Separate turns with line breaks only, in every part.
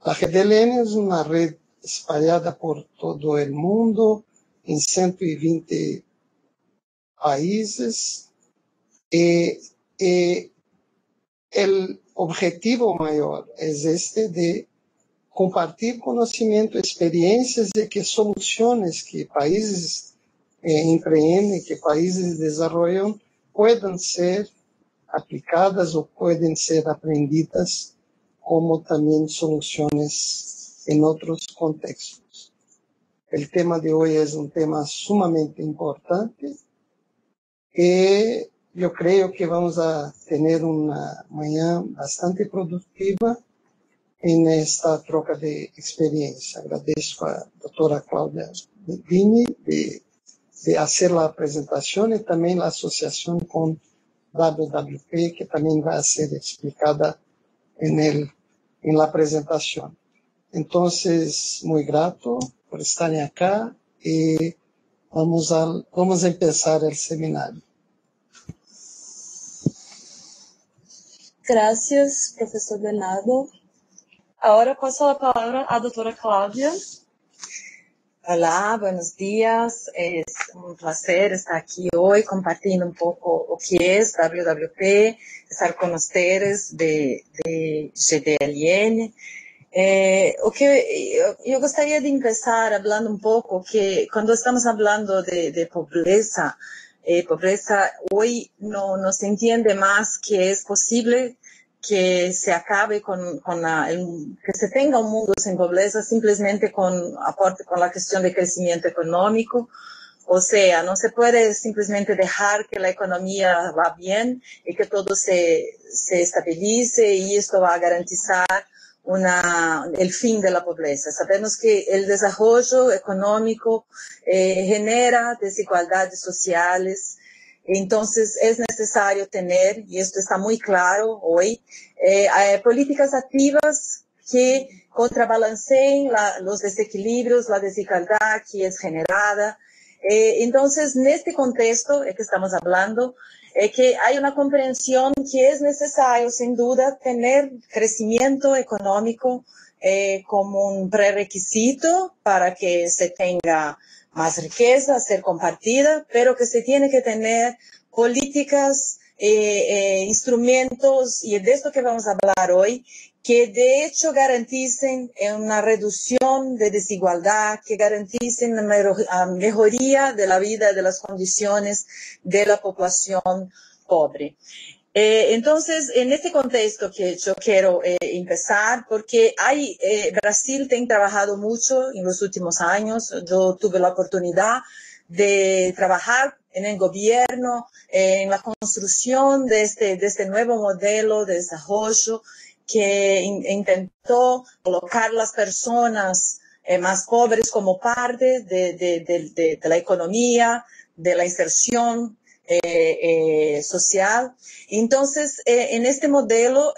La GDLN es una red espalhada por todo el mundo, en 120 países. El objetivo mayor es este de compartir conocimiento, experiencias de que soluciones que países empreenden, que países desarrollan, puedan ser aplicadas o pueden ser aprendidas como también soluciones en otros contextos. El tema de hoy es un tema sumamente importante y yo creo que vamos a tener una mañana bastante productiva en esta troca de experiencia. Agradezco a la doctora Claudia Vini de hacer la presentación y también la asociación con WWP, que también va a ser explicada en la presentación. Entonces, muy grato por estar acá y vamos a empezar el seminario.
Gracias, profesor Bernardo. Ahora paso la palabra a doctora Claudia.
Hola, buenos días. Es un placer estar aquí hoy compartiendo un poco lo que es WWP, estar con ustedes de GDLN. Yo gostaria de empezar hablando un poco que cuando estamos hablando de pobreza, pobreza hoy no se entiende más que es posible que se acabe que se tenga un mundo sin pobreza simplemente con la cuestión de crecimiento económico. O sea, no se puede simplemente dejar que la economía va bien y que todo se estabilice y esto va a garantizar el fin de la pobreza. Sabemos que el desarrollo económico genera desigualdades sociales. Entonces es necesario tener, y esto está muy claro hoy, políticas activas que contrabalanceen los desequilibrios, la desigualdad que es generada. Entonces, en este contexto que estamos hablando, que hay una comprensión que es necesario, sin duda, tener crecimiento económico como un prerequisito para que se tenga más riqueza, ser compartida, pero que se tiene que tener políticas, instrumentos, y de esto que vamos a hablar hoy, que de hecho garanticen una reducción de desigualdad, que garanticen la mejoría de la vida, de las condiciones de la población pobre. Entonces, en este contexto que yo quiero empezar, porque Brasil ha trabajado mucho en los últimos años. Yo tuve la oportunidad de trabajar en el gobierno, en la construcción de este nuevo modelo de desarrollo que intentó colocar las personas más pobres como parte de la economía, de la inserción social. Entonces, en este modelo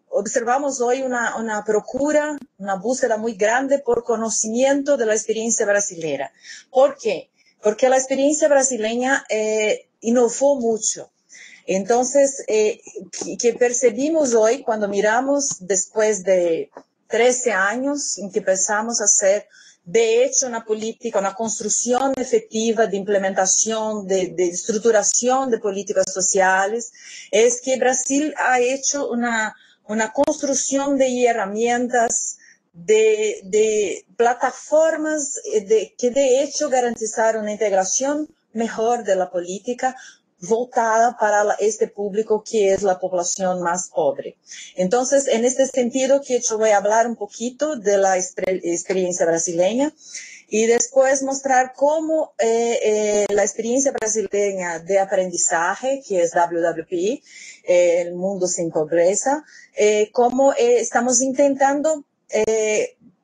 observamos hoy una procura, una búsqueda muy grande por conocimiento de la experiencia brasileña. ¿Por qué? Porque la experiencia brasileña innovó mucho. Entonces, que percibimos hoy cuando miramos después de 13 años en que empezamos a hacer de hecho una política, una construcción efectiva de implementación, de estructuración de políticas sociales, es que Brasil ha hecho una construcción de herramientas, de plataformas que de hecho garantizaron una integración mejor de la política voltada para este público que es la población más pobre. Entonces, en este sentido que yo voy a hablar un poquito de la experiencia brasileña y después mostrar cómo la experiencia brasileña de aprendizaje, que es WWP, el mundo sin pobreza, cómo estamos intentando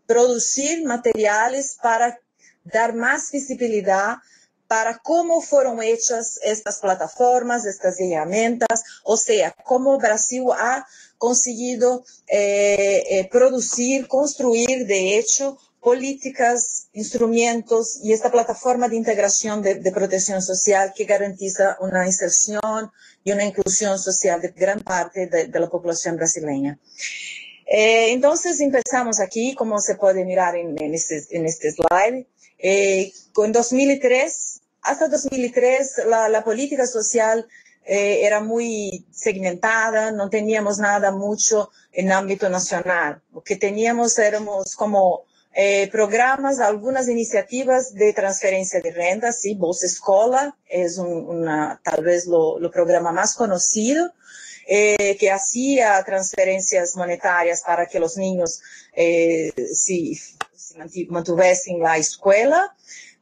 producir materiales para dar más visibilidad para cómo fueron hechas estas plataformas, estas herramientas, o sea, cómo Brasil ha conseguido producir, construir, de hecho, políticas, instrumentos y esta plataforma de integración de protección social que garantiza una inserción y una inclusión social de gran parte de la población brasileña. Entonces empezamos aquí, como se puede mirar en este slide. Con 2003, hasta 2003, la política social era muy segmentada, no teníamos nada mucho en ámbito nacional. Lo que teníamos éramos como programas, algunas iniciativas de transferencia de renta, sí, Bolsa Escola es tal vez lo programa más conocido, que hacía transferencias monetarias para que los niños se mantuviesen la escuela,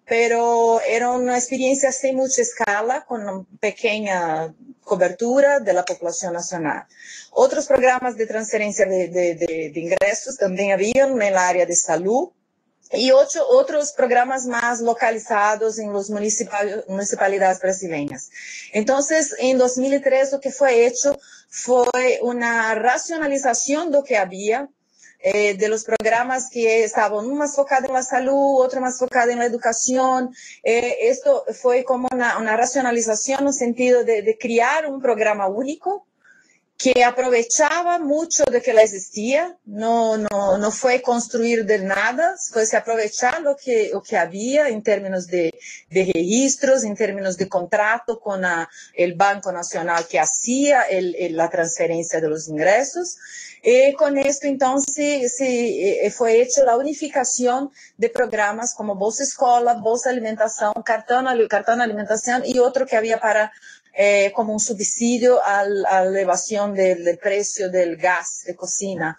pero era una experiencia sin mucha escala, con una pequeña cobertura de la población nacional. Otros programas de transferencia de ingresos también habían en el área de salud, y otros programas más localizados en las municipalidades brasileñas. Entonces, en 2003, lo que fue hecho fue una racionalización de lo que había, de los programas que estaban uno más focado en la salud, otro más focado en la educación. Esto fue como una racionalización en el sentido de crear un programa único que aprovechaba mucho de que la existía, no fue construir de nada, fue aprovechar lo que había en términos de registros, en términos de contrato con el Banco Nacional que hacía la transferencia de los ingresos. Con esto, entonces, fue hecha la unificación de programas como Bolsa Escola, Bolsa Alimentación, cartón Alimentación y otro que había para como un subsidio a la elevación del precio del gas de cocina.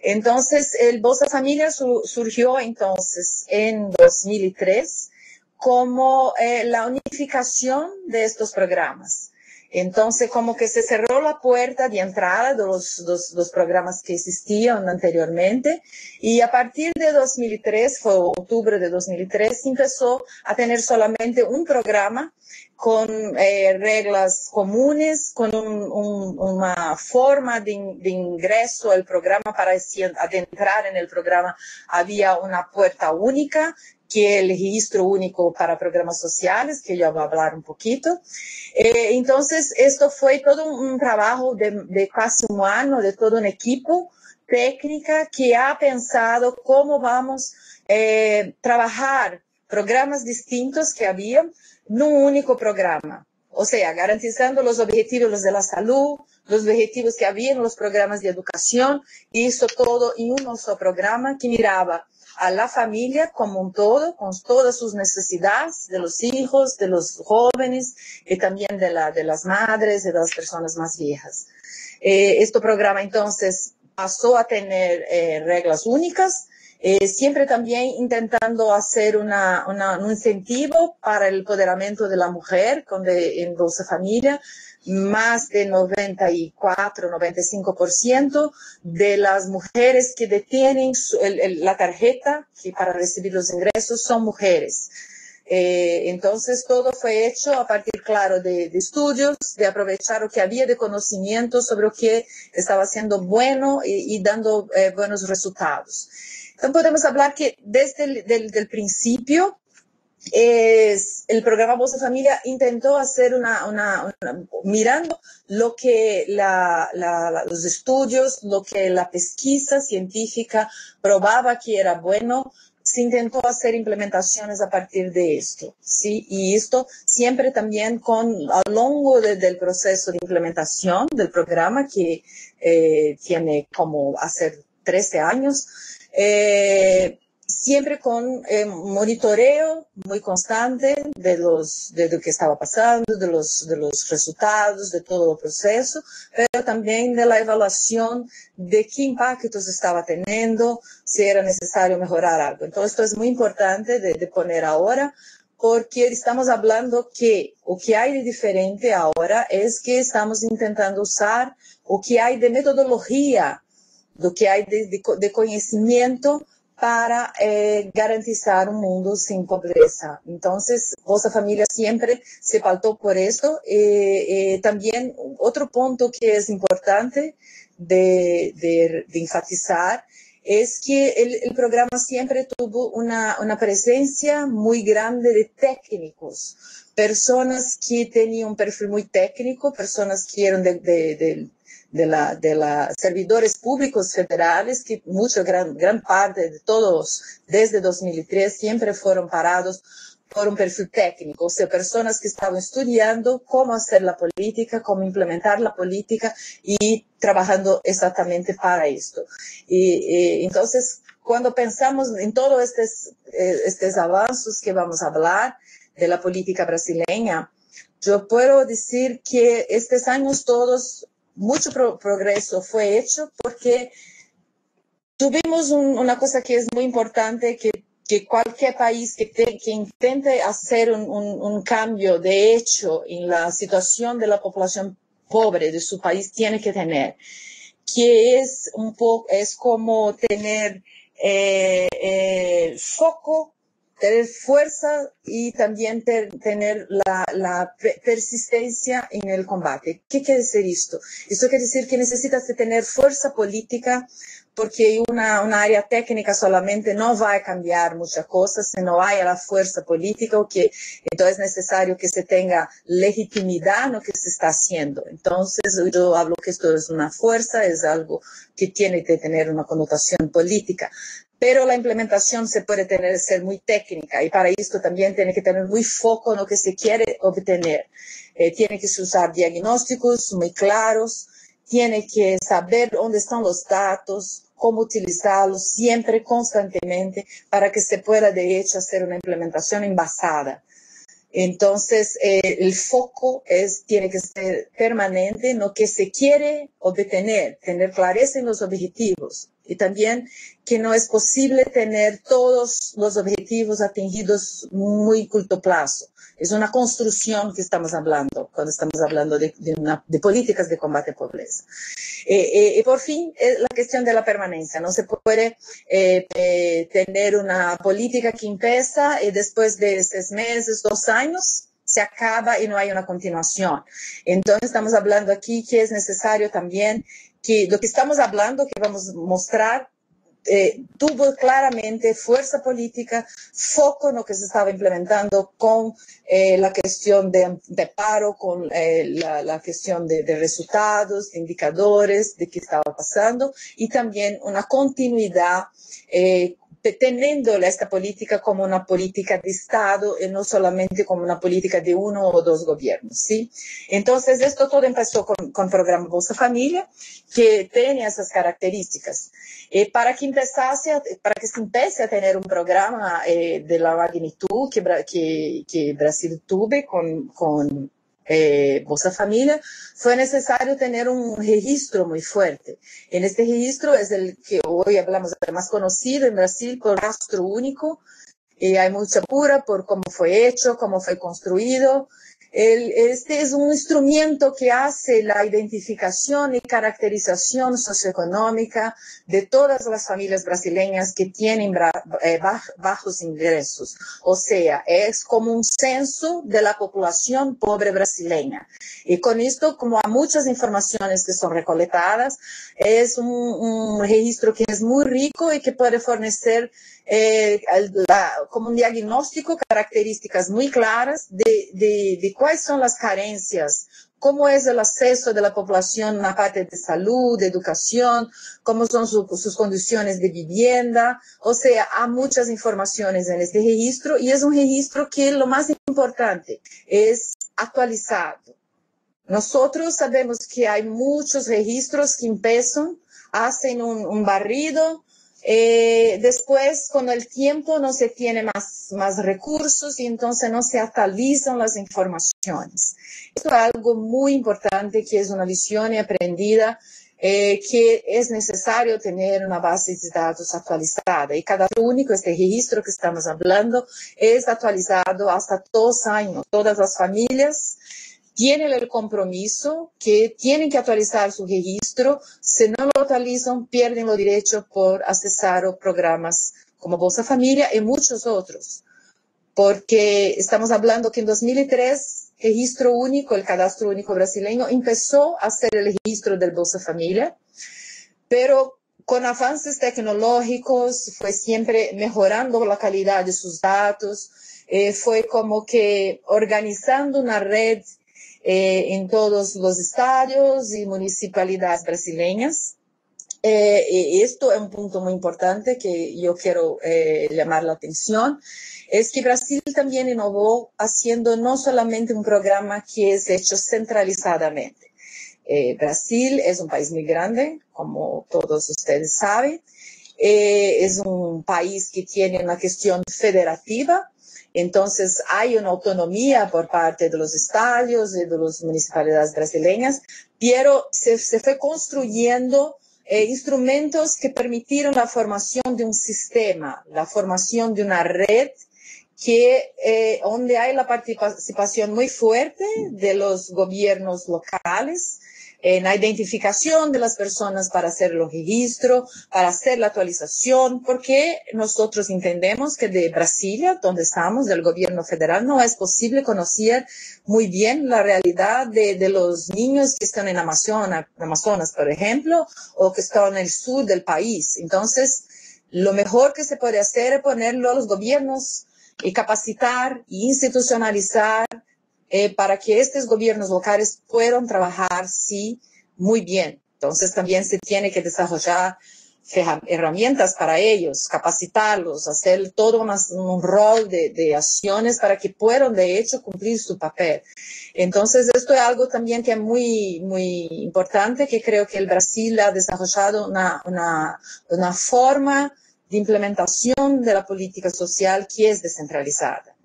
Entonces, el Bolsa Familia surgió entonces en 2003 como la unificación de estos programas. Entonces, como que se cerró la puerta de entrada de los programas que existían anteriormente, y a partir de 2003, fue octubre de 2003, empezó a tener solamente un programa con reglas comunes, con una forma de ingreso al programa. Para adentrar en el programa había una puerta única, que es el registro único para programas sociales, que yo voy a hablar un poquito. Entonces, esto fue todo un trabajo de casi un año, de todo un equipo técnica que ha pensado cómo vamos a trabajar programas distintos que había en un único programa. O sea, garantizando los objetivos de la salud, los objetivos que había en los programas de educación, y eso todo en un solo programa que miraba a la familia como un todo, con todas sus necesidades, de los hijos, de los jóvenes, y también de las madres, de las personas más viejas. Este programa entonces pasó a tener reglas únicas, siempre también intentando hacer un incentivo para el empoderamiento de la mujer, donde en Bolsa Familia más del 94-95% de las mujeres que detienen la tarjeta que para recibir los ingresos son mujeres. Entonces todo fue hecho a partir, claro, de estudios, de aprovechar lo que había de conocimiento sobre lo que estaba siendo bueno y dando buenos resultados. Entonces podemos hablar que desde el principio el programa Bolsa Familia intentó hacer mirando lo que los estudios, lo que la pesquisa científica probaba que era bueno. Se intentó hacer implementaciones a partir de esto, ¿sí? Y esto siempre también a lo largo del proceso de implementación del programa, que tiene como hacer 13 años, siempre con monitoreo muy constante de lo que estaba pasando, de los resultados, de todo el proceso, pero también de la evaluación de qué impactos estaba teniendo, si era necesario mejorar algo. Entonces, esto es muy importante de poner ahora, porque estamos hablando que lo que hay de diferente ahora es que estamos intentando usar lo que hay de metodología, lo que hay de conocimiento para garantizar un mundo sin pobreza. Entonces, Bolsa Familia siempre se pautó por eso. También otro punto que es importante de enfatizar es que el programa siempre tuvo una presencia muy grande de técnicos, personas que tenían un perfil muy técnico, personas que eran de la servidores públicos federales, que gran parte de todos, desde 2003, siempre fueron parados por un perfil técnico, o sea, personas que estaban estudiando cómo hacer la política, cómo implementar la política y trabajando exactamente para esto. Entonces, cuando pensamos en todos estos avances que vamos a hablar de la política brasileña, yo puedo decir que estos años todos, mucho progreso fue hecho porque tuvimos una cosa que es muy importante, que cualquier país que intente hacer un cambio de hecho en la situación de la población pobre de su país tiene que tener, que es como tener foco, tener fuerza y también tener la persistencia en el combate. ¿Qué quiere decir esto? Esto quiere decir que necesitas de tener fuerza política, porque una área técnica solamente no va a cambiar muchas cosas si no hay la fuerza política, entonces es necesario que se tenga legitimidad en lo que se está haciendo. Entonces yo hablo que esto es una fuerza, es algo que tiene que tener una connotación política. Pero la implementación se puede ser muy técnica y para esto también tiene que tener muy foco en lo que se quiere obtener. Tiene que usar diagnósticos muy claros, tiene que saber dónde están los datos, cómo utilizarlos siempre, constantemente, para que se pueda de hecho hacer una implementación envasada. Entonces, el foco tiene que ser permanente en lo que se quiere obtener, tener clareza en los objetivos. Y también que no es posible tener todos los objetivos atingidos muy corto plazo. Es una construcción que estamos hablando cuando estamos hablando de políticas de combate a pobreza. Y por fin, la cuestión de la permanencia. No se puede tener una política que empieza y después de 6 meses, 2 años, se acaba y no hay una continuación. Entonces estamos hablando aquí que es necesario también que lo que estamos hablando, que vamos a mostrar, tuvo claramente fuerza política, foco en lo que se estaba implementando con la cuestión de paro, con la cuestión de resultados, de indicadores, de qué estaba pasando, y también una continuidad teniendo esta política como una política de Estado y no solamente como una política de 1 o 2 gobiernos, ¿sí? Entonces, esto todo empezó con el programa Bolsa Familia, que tiene esas características. Para que se empiece a tener un programa de la magnitud que Brasil tuvo con Bolsa Familia, fue necesario tener un registro muy fuerte. En este registro es el que hoy hablamos, el más conocido en Brasil por Rastro Único, y hay mucha cura por cómo fue hecho, cómo fue construido. Este es un instrumento que hace la identificación y caracterización socioeconómica de todas las familias brasileñas que tienen bajos ingresos. O sea, es como un censo de la población pobre brasileña. Y con esto, como hay muchas informaciones que son recolectadas, es un registro que es muy rico y que puede fornecer como un diagnóstico, características muy claras de cuáles son las carencias, cómo es el acceso de la población en la parte de salud, de educación, cómo son sus condiciones de vivienda. O sea, hay muchas informaciones en este registro y es un registro que lo más importante es actualizado. Nosotros sabemos que hay muchos registros que empiezan, hacen un barrido, después con el tiempo no se tiene más recursos y entonces no se actualizan las informaciones. Esto es algo muy importante, que es una lección aprendida, que es necesario tener una base de datos actualizada, y Cadastro Único, este registro que estamos hablando, es actualizado hasta 2 años. Todas las familias tienen el compromiso que tienen que actualizar su registro. Si no lo actualizan, pierden los derechos por accesar a programas como Bolsa Familia y muchos otros. Porque estamos hablando que en 2003, Registro Único, el Cadastro Único brasileño, empezó a hacer el registro del Bolsa Familia, pero con avances tecnológicos, fue siempre mejorando la calidad de sus datos, fue como que organizando una red en todos los estadios y municipalidades brasileñas. Esto es un punto muy importante que yo quiero llamar la atención, es que Brasil también innovó haciendo no solamente un programa que es hecho centralizadamente. Brasil es un país muy grande, como todos ustedes saben, es un país que tiene una cuestión federativa, entonces hay una autonomía por parte de los estadios y de las municipalidades brasileñas, pero se fue construyendo instrumentos que permitieron la formación de un sistema, la formación de una red donde hay la participación muy fuerte de los gobiernos locales en la identificación de las personas para hacer el registro, para hacer la actualización, porque nosotros entendemos que de Brasilia, donde estamos, del gobierno federal, no es posible conocer muy bien la realidad de los niños que están en Amazonas, por ejemplo, o que están en el sur del país. Entonces, lo mejor que se puede hacer es ponerlo a los gobiernos y capacitar y institucionalizar para que estos gobiernos locales puedan trabajar, sí, muy bien. Entonces también se tiene que desarrollar herramientas para ellos, capacitarlos, hacer todo un rol de acciones para que puedan de hecho cumplir su papel. Entonces esto es algo también que es muy, muy importante, que creo que el Brasil ha desarrollado una forma de implementación de la política social que es descentralizada.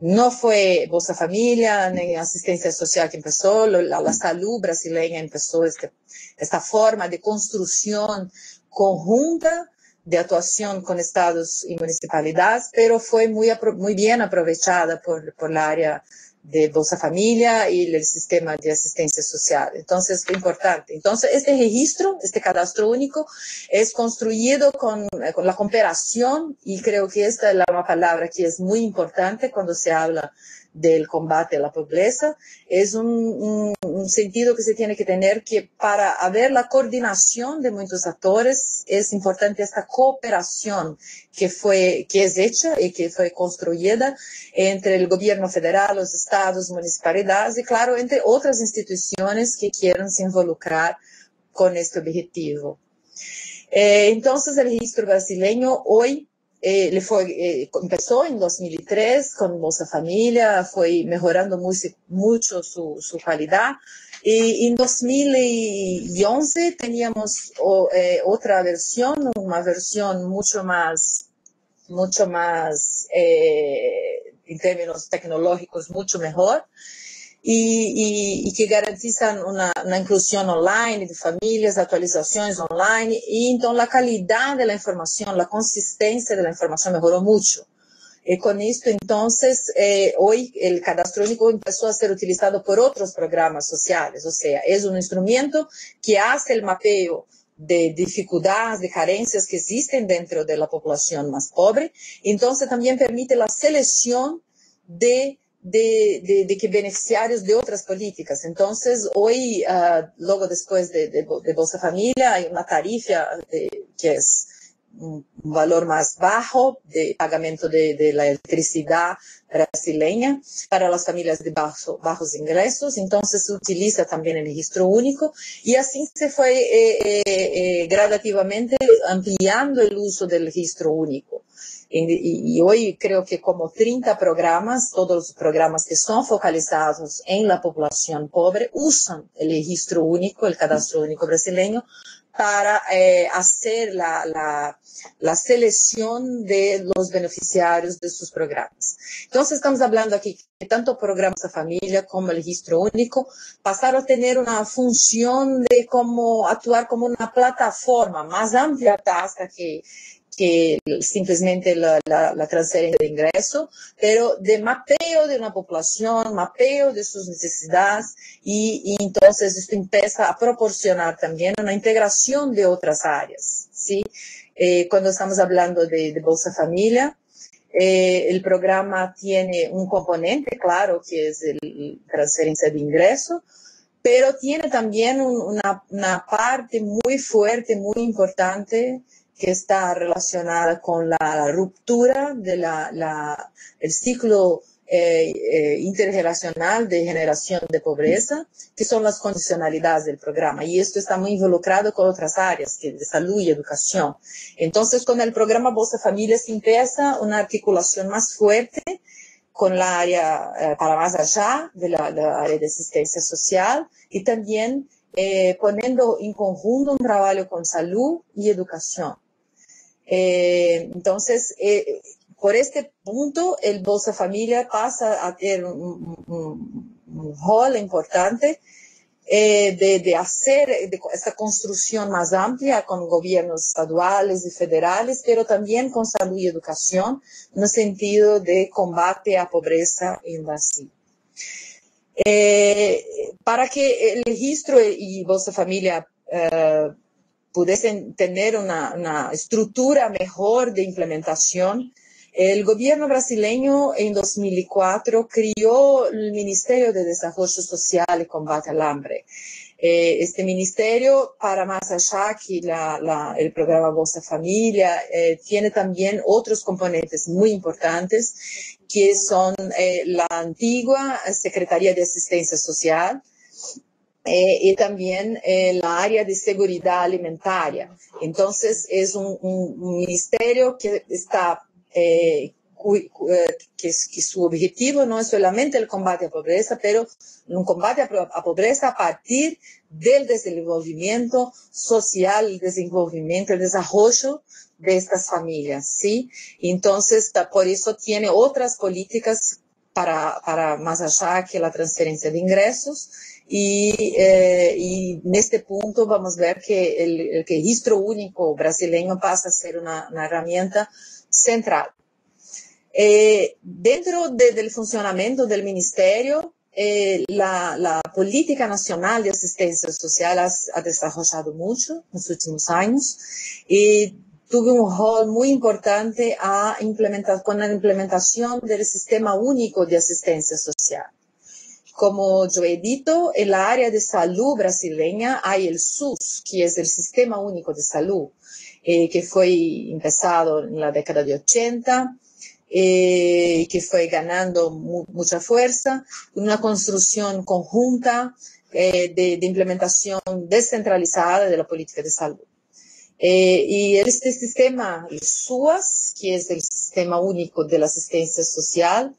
No fue Bolsa Familia ni asistencia social que empezó, la salud brasileña empezó esta forma de construcción conjunta de actuación con estados y municipalidades, pero fue muy bien aprovechada por la área de Bolsa Familia y el sistema de asistencia social. Entonces, fue importante. Entonces, este registro, este cadastro único, es construido con la cooperación, y creo que esta es una palabra que es muy importante cuando se habla del combate a la pobreza. Es un sentido que se tiene que tener, que para haber la coordinación de muchos actores es importante esta cooperación que es hecha y que fue construida entre el gobierno federal, los estados, municipalidades y, claro, entre otras instituciones que quieran se involucrar con este objetivo. Entonces, el registro brasileño hoy empezó en 2003 con Bolsa Familia, fue mejorando mucho su calidad. Y en 2011 teníamos otra versión, una versión mucho más en términos tecnológicos, mucho mejor. Y que garantizan una inclusión online de familias, actualizaciones online, y entonces la calidad de la información, la consistencia de la información mejoró mucho. Con esto, entonces, hoy el cadastro único empezó a ser utilizado por otros programas sociales, o sea, es un instrumento que hace el mapeo de dificultades, de carencias que existen dentro de la población más pobre, entonces también permite la selección de que beneficiarios de otras políticas. Entonces, hoy, luego después de Bolsa Familia, hay una tarifa que es un valor más bajo de pagamento de la electricidad brasileña para las familias de bajos ingresos. Entonces, se utiliza también el registro único, y así se fue gradativamente ampliando el uso del registro único. Y hoy creo que como 30 programas, todos los programas que son focalizados en la población pobre, usan el registro único, el cadastro único brasileño, para hacer la selección de los beneficiarios de sus programas. Entonces, estamos hablando aquí que tanto programas de familia como el registro único pasaron a tener una función de cómo actuar como una plataforma más amplia hasta que simplemente la transferencia de ingreso, pero de mapeo de una población, mapeo de sus necesidades, y entonces esto empieza a proporcionar también una integración de otras áreas, ¿sí? Cuando estamos hablando de Bolsa Familia, el programa tiene un componente, claro, que es la transferencia de ingreso, pero tiene también una parte muy fuerte, muy importante, que está relacionada con la ruptura del ciclo intergeneracional de generación de pobreza, que son las condicionalidades del programa. Y esto está muy involucrado con otras áreas, que de salud y educación. Entonces, con el programa Bolsa Familia se empieza una articulación más fuerte con la área para más allá de la área de asistencia social y también poniendo en conjunto un trabajo con salud y educación. Entonces, por este punto, el Bolsa Familia pasa a tener un rol importante de hacer esta construcción más amplia con gobiernos estaduales y federales, pero también con salud y educación, en el sentido de combate a pobreza en Brasil. Para que el registro y Bolsa Familia pudiesen tener una estructura mejor de implementación, el gobierno brasileño en 2004 creó el Ministerio de Desarrollo Social y Combate al Hambre. Este ministerio, para más allá que el programa Bolsa Familia, tiene también otros componentes muy importantes, que son la antigua Secretaría de Asistencia Social, y también la área de seguridad alimentaria. Entonces, es un ministerio que está, que su objetivo no es solamente el combate a pobreza, pero un combate a pobreza a partir del desenvolvimiento social, el desenvolvimiento, el desarrollo de estas familias, ¿sí? Entonces, por eso tiene otras políticas para más allá que la transferencia de ingresos. Y en este punto vamos a ver que el registro único brasileño pasa a ser una herramienta central. Dentro del funcionamiento del ministerio, la política nacional de asistencia social ha desarrollado mucho en los últimos años y tuvo un rol muy importante con la implementación del sistema único de asistencia social. Como yo he dicho, en la área de salud brasileña hay el SUS, que es el Sistema Único de Salud, que fue empezado en la década de 80, que fue ganando mucha fuerza, una construcción conjunta de implementación descentralizada de la política de salud. Y este sistema, el SUAS, que es el Sistema Único de la Asistencia Social,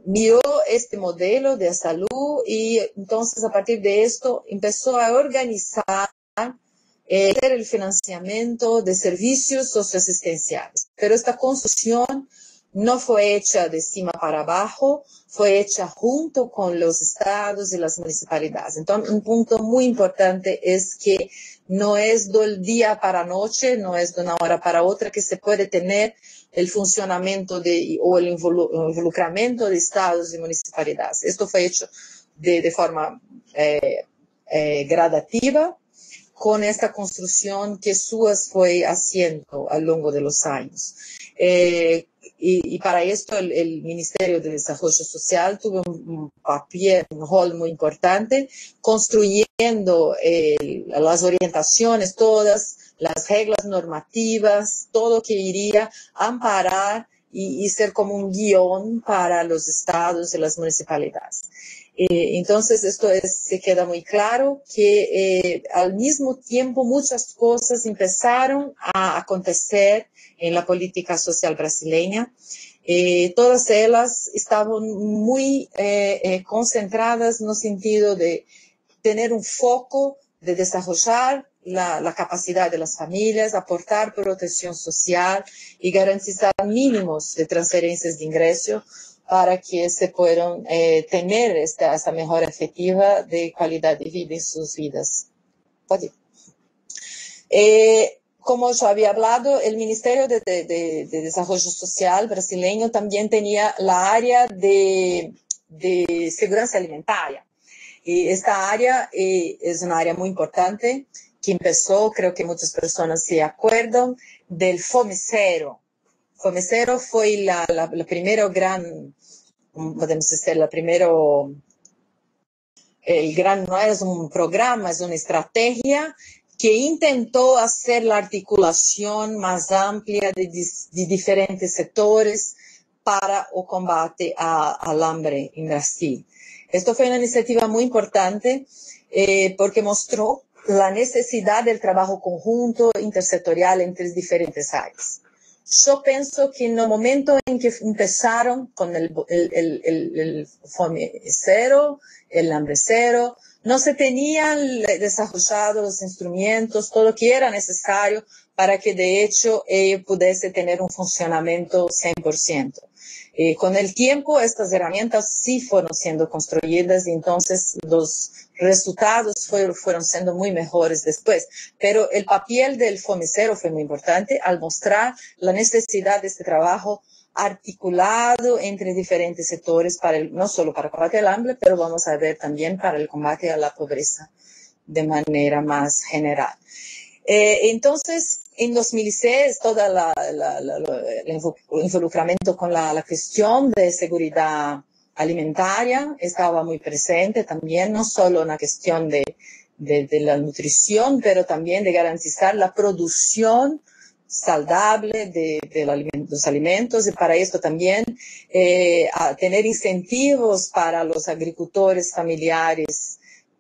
miró este modelo de salud y entonces a partir de esto empezó a organizar el financiamiento de servicios socioasistenciales. Pero esta construcción no fue hecha de cima para abajo, fue hecha junto con los estados y las municipalidades. Entonces, un punto muy importante es que no es del día para noche, no es de una hora para otra que se puede tener el funcionamiento o el involucramiento de estados y municipalidades. Esto fue hecho de forma gradativa con esta construcción que SUAS fue haciendo a lo largo de los años. Y para esto el Ministerio de Desarrollo Social tuvo un papel, un rol muy importante, construyendo las orientaciones todas, las reglas normativas, todo que iría a amparar y ser como un guión para los estados y las municipalidades. Entonces, se queda muy claro que al mismo tiempo muchas cosas empezaron a acontecer en la política social brasileña. Todas ellas estaban muy concentradas en el sentido de tener un foco de desarrollar la capacidad de las familias, aportar protección social y garantizar mínimos de transferencias de ingreso para que se puedan tener esta mejora efectiva de calidad de vida en sus vidas. Como yo había hablado, el Ministerio de Desarrollo Social brasileño también tenía la área de seguridad alimentaria. Y esta área es una área muy importante que empezó, creo que muchas personas se acuerdan, del Fome-Zero. Fome-Zero fue la primera gran, podemos decir, la primera no es un programa, es una estrategia que intentó hacer la articulación más amplia de diferentes sectores para el combate al hambre en Brasil. Esto fue una iniciativa muy importante porque mostró la necesidad del trabajo conjunto intersectorial entre diferentes áreas. Yo pienso que en el momento en que empezaron con el fome cero, el hambre cero, no se tenían desarrollado los instrumentos, todo lo que era necesario para que de hecho pudiese tener un funcionamiento 100%. Con el tiempo estas herramientas sí fueron siendo construidas y entonces los resultados fueron siendo muy mejores después. Pero el papel del fome cero fue muy importante al mostrar la necesidad de este trabajo articulado entre diferentes sectores no solo para el combate al hambre, pero vamos a ver también para el combate a la pobreza de manera más general. Entonces, en 2006, todo el involucramiento con la cuestión de seguridad alimentaria estaba muy presente también, no solo en la cuestión de la nutrición, pero también de garantizar la producción saludable de los alimentos y para esto también a tener incentivos para los agricultores familiares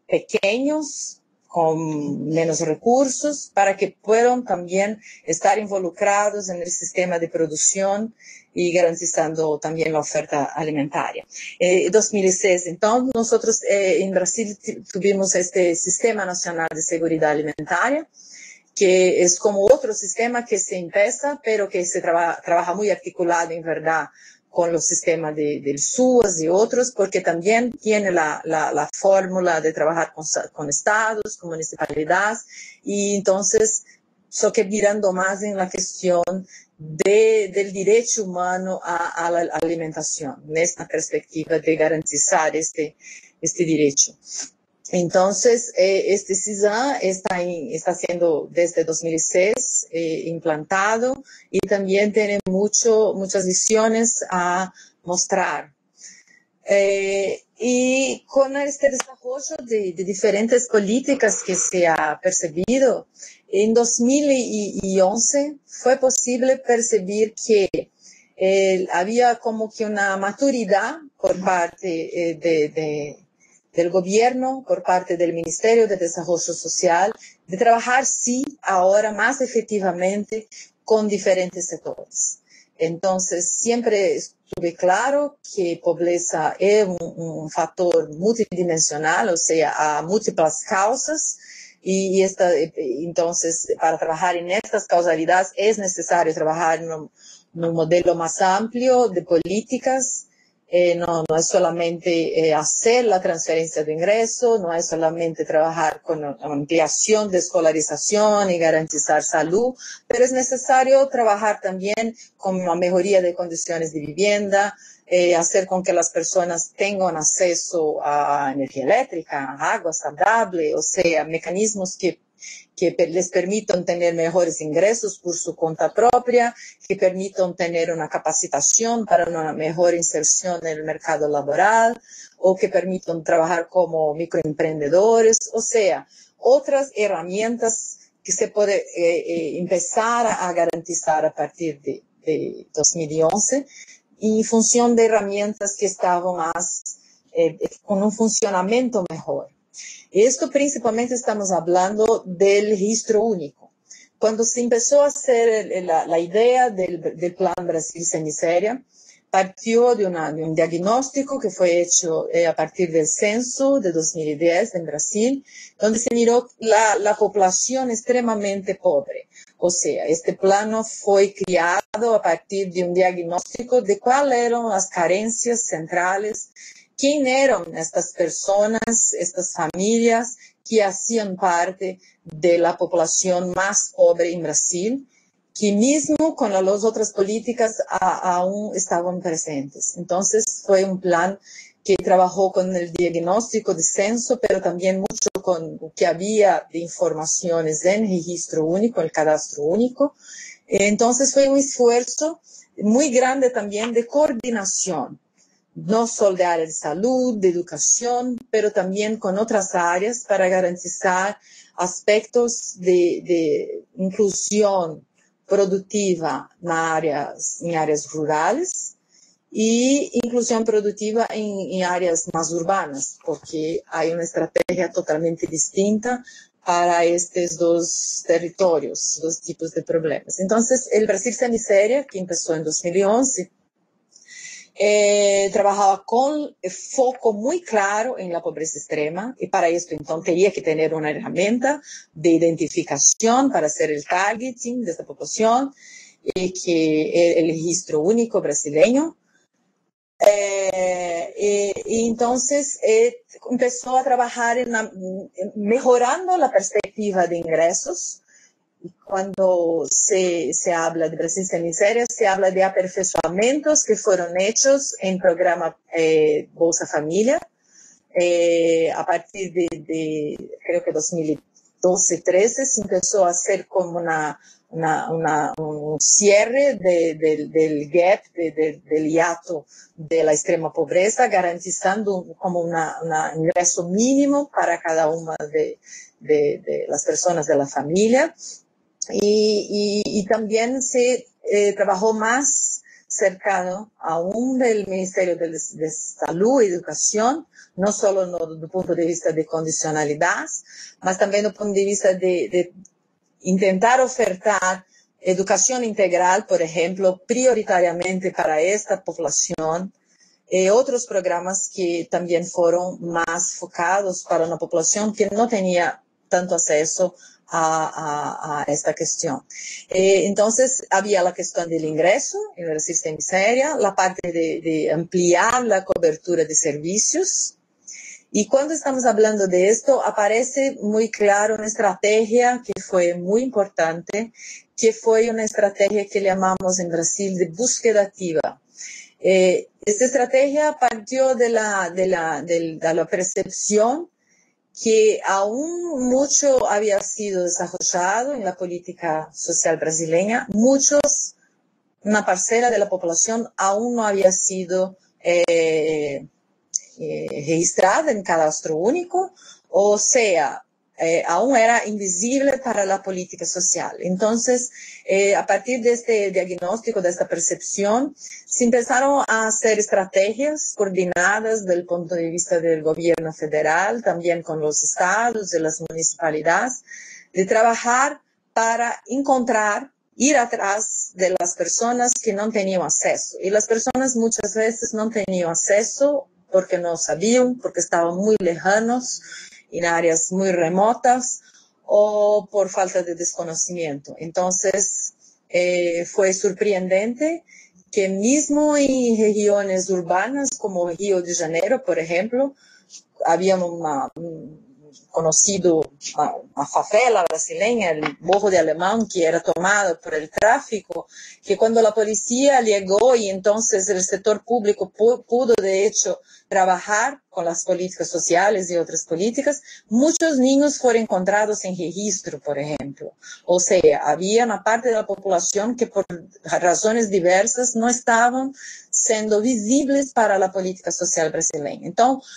pequeños con menos recursos para que puedan también estar involucrados en el sistema de producción y garantizando también la oferta alimentaria. 2006, entonces, nosotros en Brasil tuvimos este Sistema Nacional de Seguridad Alimentaria, que es como otro sistema que se empieza, pero que se trabaja muy articulado en verdad con los sistemas del SUAS y otros, porque también tiene la fórmula de trabajar con estados, con municipalidades, y entonces, solo que mirando más en la cuestión del derecho humano a la alimentación, en esta perspectiva de garantizar este derecho. Entonces, este CISAM está siendo desde 2006 implantado y también tiene muchas visiones a mostrar. Y con este desarrollo de diferentes políticas que se ha percibido, en 2011 fue posible percibir que había como que una maturidad por parte del gobierno, por parte del Ministerio de Desarrollo Social, de trabajar, sí, ahora más efectivamente con diferentes sectores. Entonces, siempre estuve claro que pobreza es un factor multidimensional, o sea, a múltiples causas, y entonces, para trabajar en estas causalidades es necesario trabajar en un modelo más amplio de políticas. No es solamente hacer la transferencia de ingresos, no es solamente trabajar con ampliación de escolarización y garantizar salud, pero es necesario trabajar también con una mejoría de condiciones de vivienda, hacer con que las personas tengan acceso a energía eléctrica, a agua saludable, o sea, mecanismos que les permitan tener mejores ingresos por su cuenta propia, que permitan tener una capacitación para una mejor inserción en el mercado laboral, o que permitan trabajar como microemprendedores, o sea, otras herramientas que se puede empezar a garantizar a partir de 2011, en función de herramientas que estaban más con un funcionamiento mejor. Esto principalmente estamos hablando del registro único. Cuando se empezó a hacer la idea del Plan Brasil Sin Miseria, partió de un diagnóstico que fue hecho a partir del censo de 2010 en Brasil, donde se miró la población extremadamente pobre. O sea, este plano fue creado a partir de un diagnóstico de cuáles eran las carencias centrales, quién eran estas personas, estas familias que hacían parte de la población más pobre en Brasil, que mismo con las otras políticas aún estaban presentes. Entonces fue un plan que trabajó con el diagnóstico de censo, pero también mucho con lo que había de informaciones en registro único, el cadastro único. Entonces fue un esfuerzo muy grande también de coordinación no solo de área de salud, de educación, pero también con otras áreas para garantizar aspectos de inclusión productiva en áreas rurales y inclusión productiva en áreas más urbanas, porque hay una estrategia totalmente distinta para estos dos territorios, dos tipos de problemas. Entonces, el Brasil Sem Miséria, que empezó en 2011, trabajaba con foco muy claro en la pobreza extrema y para esto entonces tenía que tener una herramienta de identificación para hacer el targeting de esta población, que el registro único brasileño. Y entonces empezó a trabajar mejorando la perspectiva de ingresos. Cuando se habla de Brasil Sem Miséria, se habla de aperfeiçoamentos que fueron hechos en programa Bolsa Familia, a partir de creo que 2012-13 se empezó a hacer como un cierre del gap, del hiato de la extrema pobreza, garantizando como un ingreso mínimo para cada una de las personas de la familia. Y también se trabajó más cercano aún del Ministerio de Salud y Educación, no solo desde el punto de vista de condicionalidad, mas también desde el punto de vista de intentar ofertar educación integral, por ejemplo, prioritariamente para esta población, otros programas que también fueron más focados para una población que no tenía tanto acceso a esta cuestión. Entonces, había la cuestión del ingreso en Brasil Sem Miséria, la parte de ampliar la cobertura de servicios. Y cuando estamos hablando de esto, aparece muy claro una estrategia que fue muy importante, que fue una estrategia que llamamos en Brasil de búsqueda activa. Esta estrategia partió de la percepción que aún mucho había sido desarrollado en la política social brasileña, una parcela de la población aún no había sido registrada en cadastro único, o sea, aún era invisible para la política social. Entonces, a partir de este diagnóstico, de esta percepción, se empezaron a hacer estrategias coordinadas desde el punto de vista del gobierno federal, también con los estados y las municipalidades, de trabajar para ir atrás de las personas que no tenían acceso. Y las personas muchas veces no tenían acceso porque no sabían, porque estaban muy lejanos, en áreas muy remotas, o por falta de desconocimiento. Entonces, fue sorprendente que mismo en regiones urbanas como Río de Janeiro, por ejemplo, había conocido a favela brasileña, el Morro de Alemán, que era tomado por el tráfico, que cuando la policía llegó y entonces el sector público pudo de hecho trabajar con las políticas sociales y otras políticas, muchos niños fueron encontrados en registro, por ejemplo. O sea, había una parte de la población que por razones diversas no estaban siendo visibles para la política social brasileña. Entonces,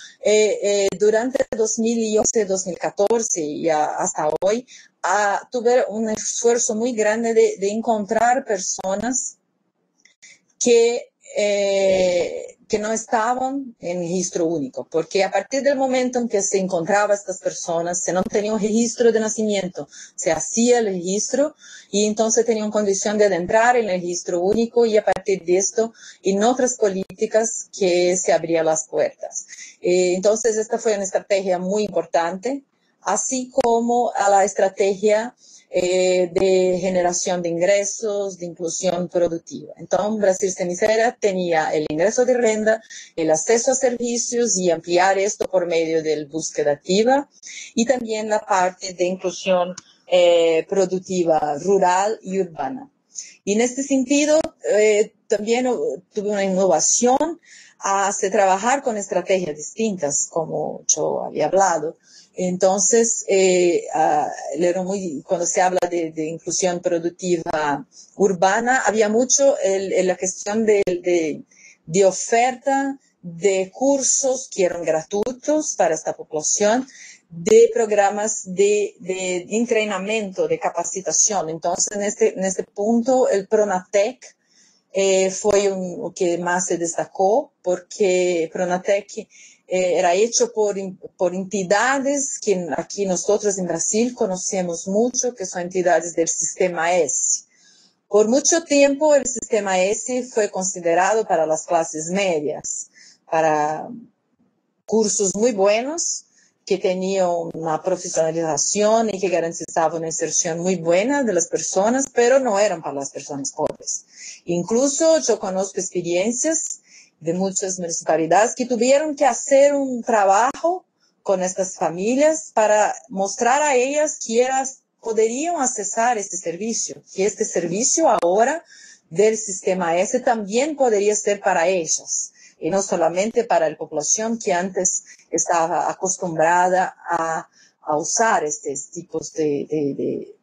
durante 2011-2014 y hasta hoy, tuve un esfuerzo muy grande de encontrar personas que no estaban en registro único, porque a partir del momento en que se encontraba estas personas, se no tenía un registro de nacimiento, se hacía el registro y entonces tenían condición de entrar en el registro único y a partir de esto, en otras políticas que se abrían las puertas. Entonces, esta fue una estrategia muy importante, así como a la estrategia de generación de ingresos, de inclusión productiva. Entonces, Brasil Sem Miséria tenía el ingreso de renta, el acceso a servicios y ampliar esto por medio de búsqueda activa y también la parte de inclusión productiva rural y urbana. Y en este sentido, también tuve una innovación hacia trabajar con estrategias distintas, como yo había hablado. Entonces, cuando se habla de inclusión productiva urbana, había mucho la cuestión de oferta de cursos que eran gratuitos para esta población, de programas de entrenamiento, de capacitación. Entonces, en este punto, el Pronatec fue o que más se destacó, porque Pronatec era hecho por entidades que aquí nosotros en Brasil conocemos mucho, que son entidades del Sistema S. Por mucho tiempo el Sistema S fue considerado para las clases medias, para cursos muy buenos, que tenían una profesionalización y que garantizaban una inserción muy buena de las personas, pero no eran para las personas pobres. Incluso yo conozco experiencias de muchas municipalidades que tuvieron que hacer un trabajo con estas familias para mostrar a ellas que ellas podrían accesar este servicio, que este servicio ahora del Sistema S también podría ser para ellas, y no solamente para la población que antes estaba acostumbrada a usar estos tipos de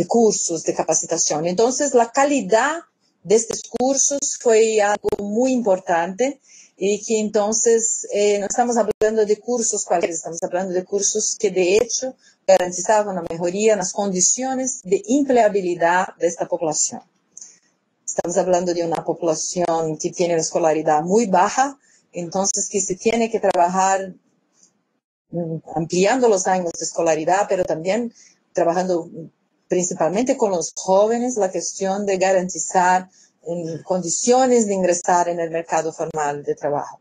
cursos de capacitación. Entonces, la calidad de estos cursos fue algo muy importante, y que entonces no estamos hablando de cursos cualquiera, estamos hablando de cursos que de hecho garantizaban una mejoría en las condiciones de empleabilidad de esta población. Estamos hablando de una población que tiene una escolaridad muy baja, entonces que se tiene que trabajar ampliando los años de escolaridad, pero también trabajando principalmente con los jóvenes, la cuestión de garantizar condiciones de ingresar en el mercado formal de trabajo.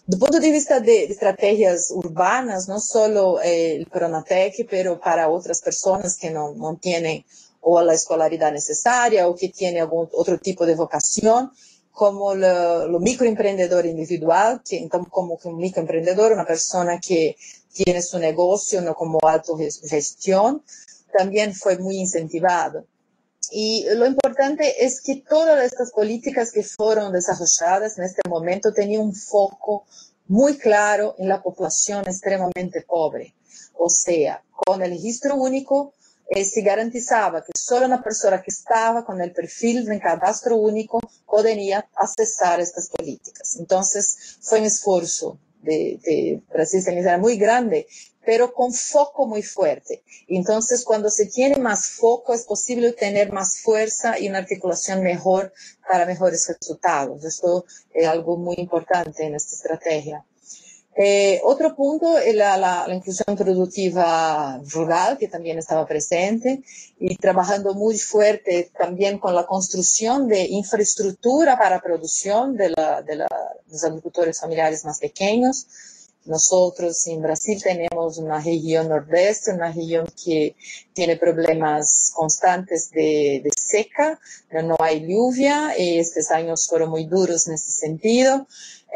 Do punto de vista de estrategias urbanas, no solo el Pronatec, pero para otras personas que no tienen o la escolaridad necesaria o que tienen algún otro tipo de vocación, como lo microemprendedor individual, que entonces como un microemprendedor, una persona que tiene su negocio no como autogestión, también fue muy incentivado. Y lo importante es que todas estas políticas que fueron desarrolladas en este momento tenían un foco muy claro en la población extremadamente pobre. O sea, con el registro único se garantizaba que solo una persona que estaba con el perfil de cadastro único podría accesar estas políticas. Entonces, fue un esfuerzo de Brasil muy grande, pero con foco muy fuerte. Entonces, cuando se tiene más foco, es posible tener más fuerza y una articulación mejor para mejores resultados. Esto es algo muy importante en esta estrategia. Otro punto es la inclusión productiva rural, que también estaba presente, y trabajando muy fuerte también con la construcción de infraestructura para producción de los agricultores familiares más pequeños. Nosotros en Brasil tenemos una región nordeste, una región que tiene problemas constantes de seca, no hay lluvia, y estos años fueron muy duros en ese sentido.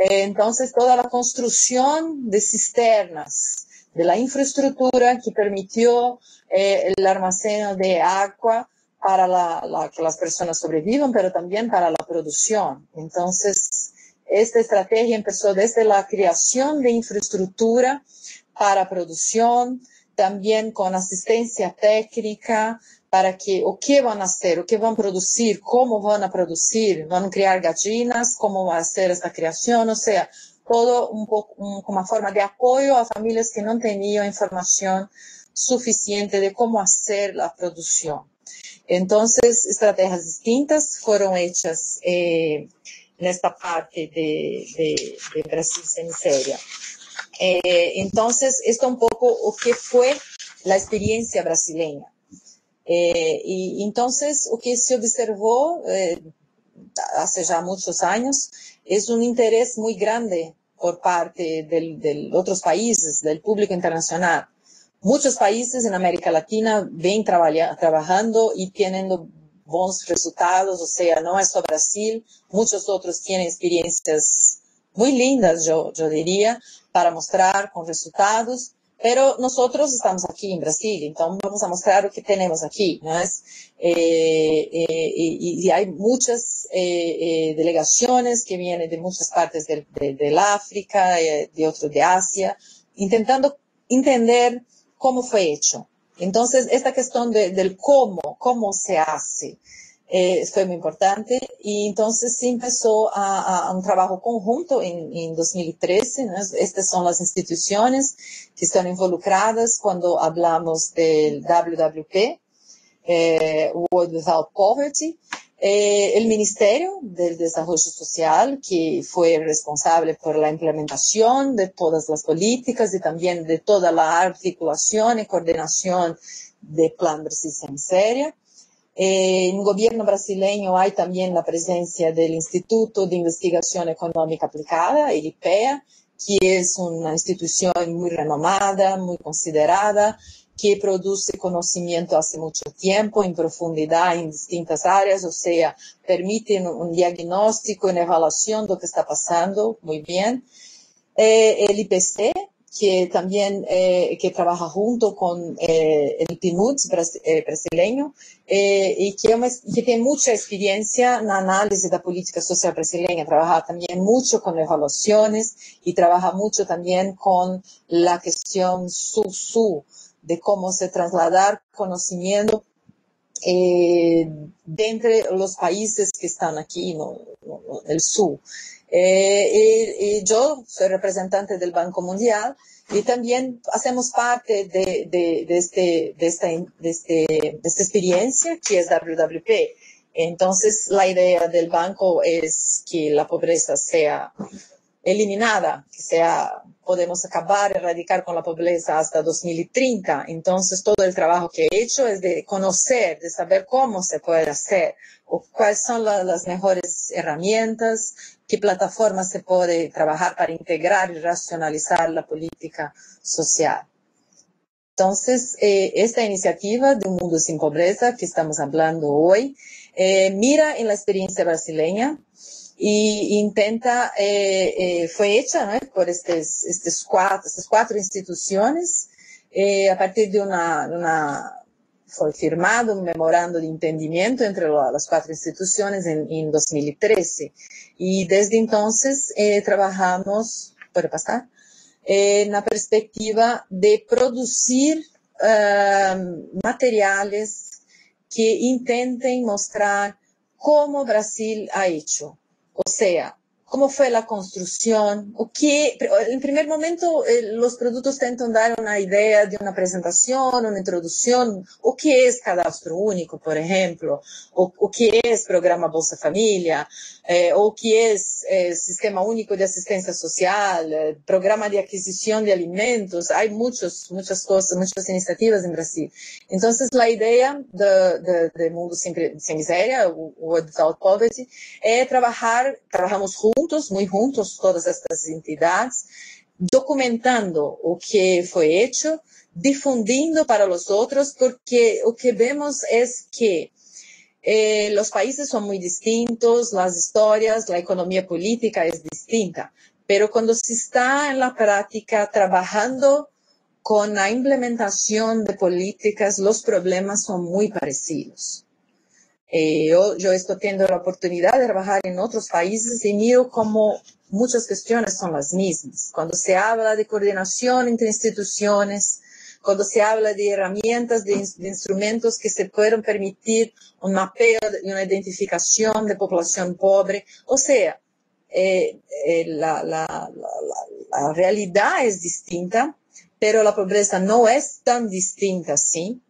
Entonces, toda la construcción de cisternas, de la infraestructura que permitió el almacén de agua para que las personas sobrevivan, pero también para la producción. Entonces, esta estrategia empezó desde la creación de infraestructura para producción, también con asistencia técnica para que o qué van a hacer, o qué van a producir, cómo van a producir, van a criar gallinas, cómo va a ser esta creación, o sea, todo un poco como una forma de apoyo a familias que no tenían información suficiente de cómo hacer la producción. Entonces, estrategias distintas fueron hechas en esta parte de Brasil sem miséria. Entonces, esto un poco o que fue la experiencia brasileña. Y entonces, lo que se observó hace ya muchos años es un interés muy grande por parte de otros países, del público internacional. Muchos países en América Latina ven trabajando y teniendo buenos resultados, o sea, no es solo Brasil, muchos otros tienen experiencias muy lindas, yo diría, para mostrar con resultados, pero nosotros estamos aquí en Brasil, entonces vamos a mostrar lo que tenemos aquí, ¿no es? Y hay muchas delegaciones que vienen de muchas partes del África, de otros de Asia, intentando entender cómo fue hecho. Entonces, esta cuestión del cómo se hace, Fue muy importante y entonces se empezó a un trabajo conjunto en 2013, ¿no? Estas son las instituciones que están involucradas cuando hablamos del WWP, World Without Poverty, el Ministerio del Desarrollo Social, que fue responsable por la implementación de todas las políticas y también de toda la articulación y coordinación del Plan Brasil Sem Miseria. En el gobierno brasileño hay también la presencia del Instituto de Investigación Económica Aplicada, el IPEA, que es una institución muy renomada, muy considerada, que produce conocimiento hace mucho tiempo en profundidad en distintas áreas, o sea, permite un diagnóstico y una evaluación de lo que está pasando muy bien. El IPC, que también que trabaja junto con el PNUD brasileño y que tiene mucha experiencia en análisis de la política social brasileña, trabaja también mucho con evaluaciones y trabaja mucho también con la cuestión sur-sur, de cómo se trasladar conocimiento de entre los países que están aquí en el sur. Yo soy representante del Banco Mundial y también hacemos parte de esta experiencia que es WWP. Entonces, la idea del banco es que la pobreza sea eliminada, podemos acabar, erradicar con la pobreza hasta 2030. Entonces, todo el trabajo que he hecho es de conocer, de saber cómo se puede hacer, o cuáles son las mejores herramientas, qué plataformas se puede trabajar para integrar y racionalizar la política social. Entonces, esta iniciativa de Un Mundo Sin Pobreza que estamos hablando hoy, mira en la experiencia brasileña, y intenta, fue hecha, ¿no?, por estas cuatro instituciones, a partir de fue firmado un memorando de entendimiento entre las cuatro instituciones en 2013. Y desde entonces trabajamos, ¿puede pasar?, en la perspectiva de producir materiales que intenten mostrar cómo Brasil ha hecho. O sea, cómo fue la construcción, en primer momento los productos intentan dar una idea de una presentación, una introducción, o qué es cadastro único, por ejemplo, o qué es programa Bolsa Familia, o qué es sistema único de asistencia social, programa de adquisición de alimentos. Hay muchas cosas, muchas iniciativas en Brasil. Entonces, la idea de Mundo Sin Miseria, World Without Poverty, es trabajamos muy juntos, todas estas entidades, documentando lo que fue hecho, difundiendo para los otros, porque lo que vemos es que los países son muy distintos, las historias, la economía política es distinta, pero cuando se está en la práctica trabajando con la implementación de políticas, los problemas son muy parecidos. Yo estoy teniendo la oportunidad de trabajar en otros países y miro como muchas cuestiones son las mismas. Cuando se habla de coordinación entre instituciones, cuando se habla de herramientas, de instrumentos que se puedan permitir un mapeo y una identificación de población pobre, o sea, la realidad es distinta, pero la pobreza no es tan distinta así.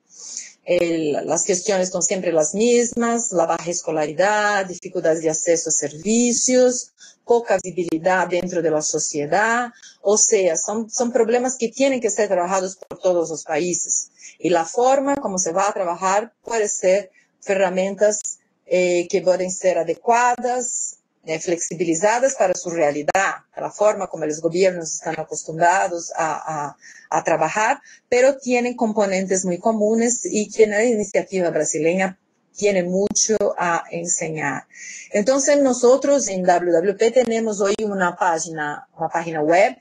Las cuestiones son siempre las mismas, la baja escolaridad, dificultades de acceso a servicios, poca visibilidad dentro de la sociedad, o sea, son problemas que tienen que ser trabajados por todos los países. Y la forma como se va a trabajar puede ser herramientas que pueden ser adecuadas, flexibilizadas para su realidad, la forma como los gobiernos están acostumbrados a trabajar, pero tienen componentes muy comunes y que la iniciativa brasileña tiene mucho a enseñar. Entonces nosotros en WWP tenemos hoy una página web,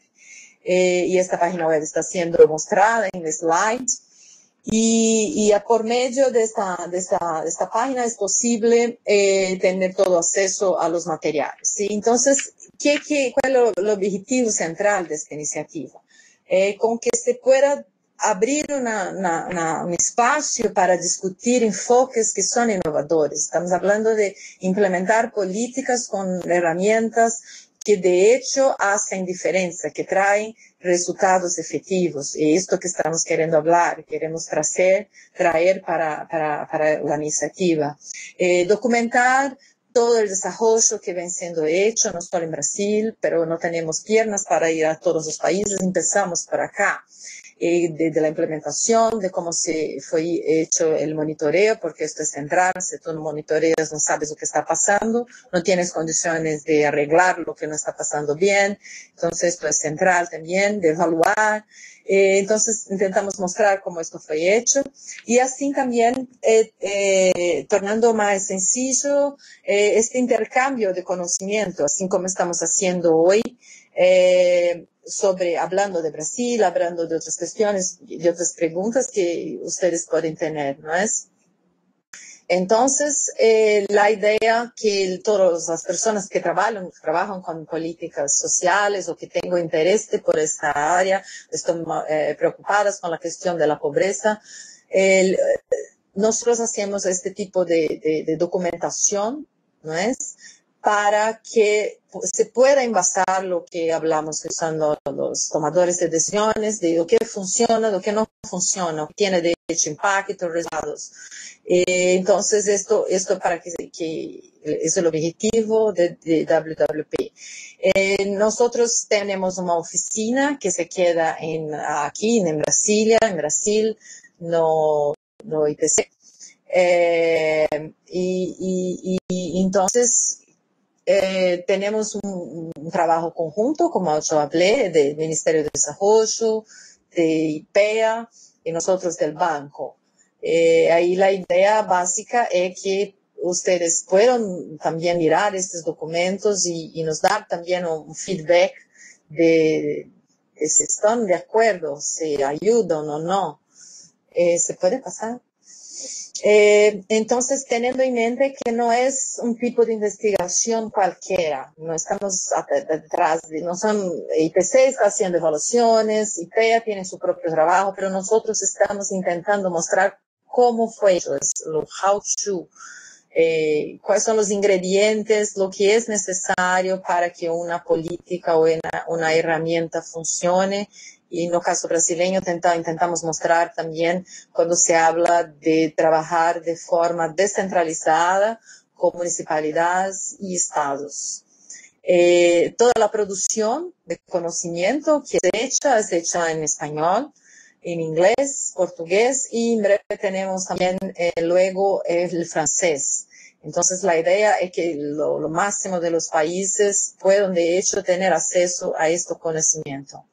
y esta página web está siendo mostrada en slides. Y por medio de esta página es posible tener todo acceso a los materiales, ¿sí? Entonces, ¿cuál es el objetivo central de esta iniciativa? Con que se pueda abrir un espacio para discutir enfoques que son innovadores. Estamos hablando de implementar políticas con herramientas que de hecho hacen diferencia, que traen resultados efectivos. Y esto que estamos queriendo hablar, queremos traer para la iniciativa. Documentar todo el desarrollo que ven siendo hecho, no solo en Brasil, pero no tenemos piernas para ir a todos los países, empezamos por acá. De la implementación, de cómo se fue hecho el monitoreo, porque esto es central, si tú no monitoreas no sabes lo que está pasando, no tienes condiciones de arreglar lo que no está pasando bien, entonces esto es central también, de evaluar. Entonces intentamos mostrar cómo esto fue hecho y así también tornando más sencillo este intercambio de conocimiento, así como estamos haciendo hoy, hablando de Brasil, hablando de otras cuestiones, de otras preguntas que ustedes pueden tener, ¿no es? Entonces, la idea que todas las personas que trabajan con políticas sociales o que tengan interés por esta área, están preocupadas con la cuestión de la pobreza, nosotros hacemos este tipo de documentación, ¿no es? Para que se pueda envasar lo que hablamos, que son los tomadores de decisiones, de lo que funciona, lo que no funciona, lo que tiene de hecho impacto, resultados. Entonces, esto para que es el objetivo de WWP. Nosotros tenemos una oficina que se queda aquí en Brasilia, en Brasil, no IPC. Y entonces, tenemos un trabajo conjunto, como yo hablé, del Ministerio de Desarrollo, de IPEA y nosotros del banco. Ahí la idea básica es que ustedes puedan también mirar estos documentos y nos dar también un feedback de si están de acuerdo, si ayudan o no. ¿Se puede pasar? Entonces, teniendo en mente que no es un tipo de investigación cualquiera, no estamos detrás IPC está haciendo evaluaciones, IPEA tiene su propio trabajo, pero nosotros estamos intentando mostrar cómo fue hecho, lo how to, cuáles son los ingredientes, lo que es necesario para que una política o una herramienta funcione. Y en el caso brasileño intentamos mostrar también cuando se habla de trabajar de forma descentralizada con municipalidades y estados. Toda la producción de conocimiento que es hecha en español, en inglés, portugués y en breve tenemos también luego el francés. Entonces la idea es que lo máximo de los países puedan de hecho tener acceso a este conocimiento.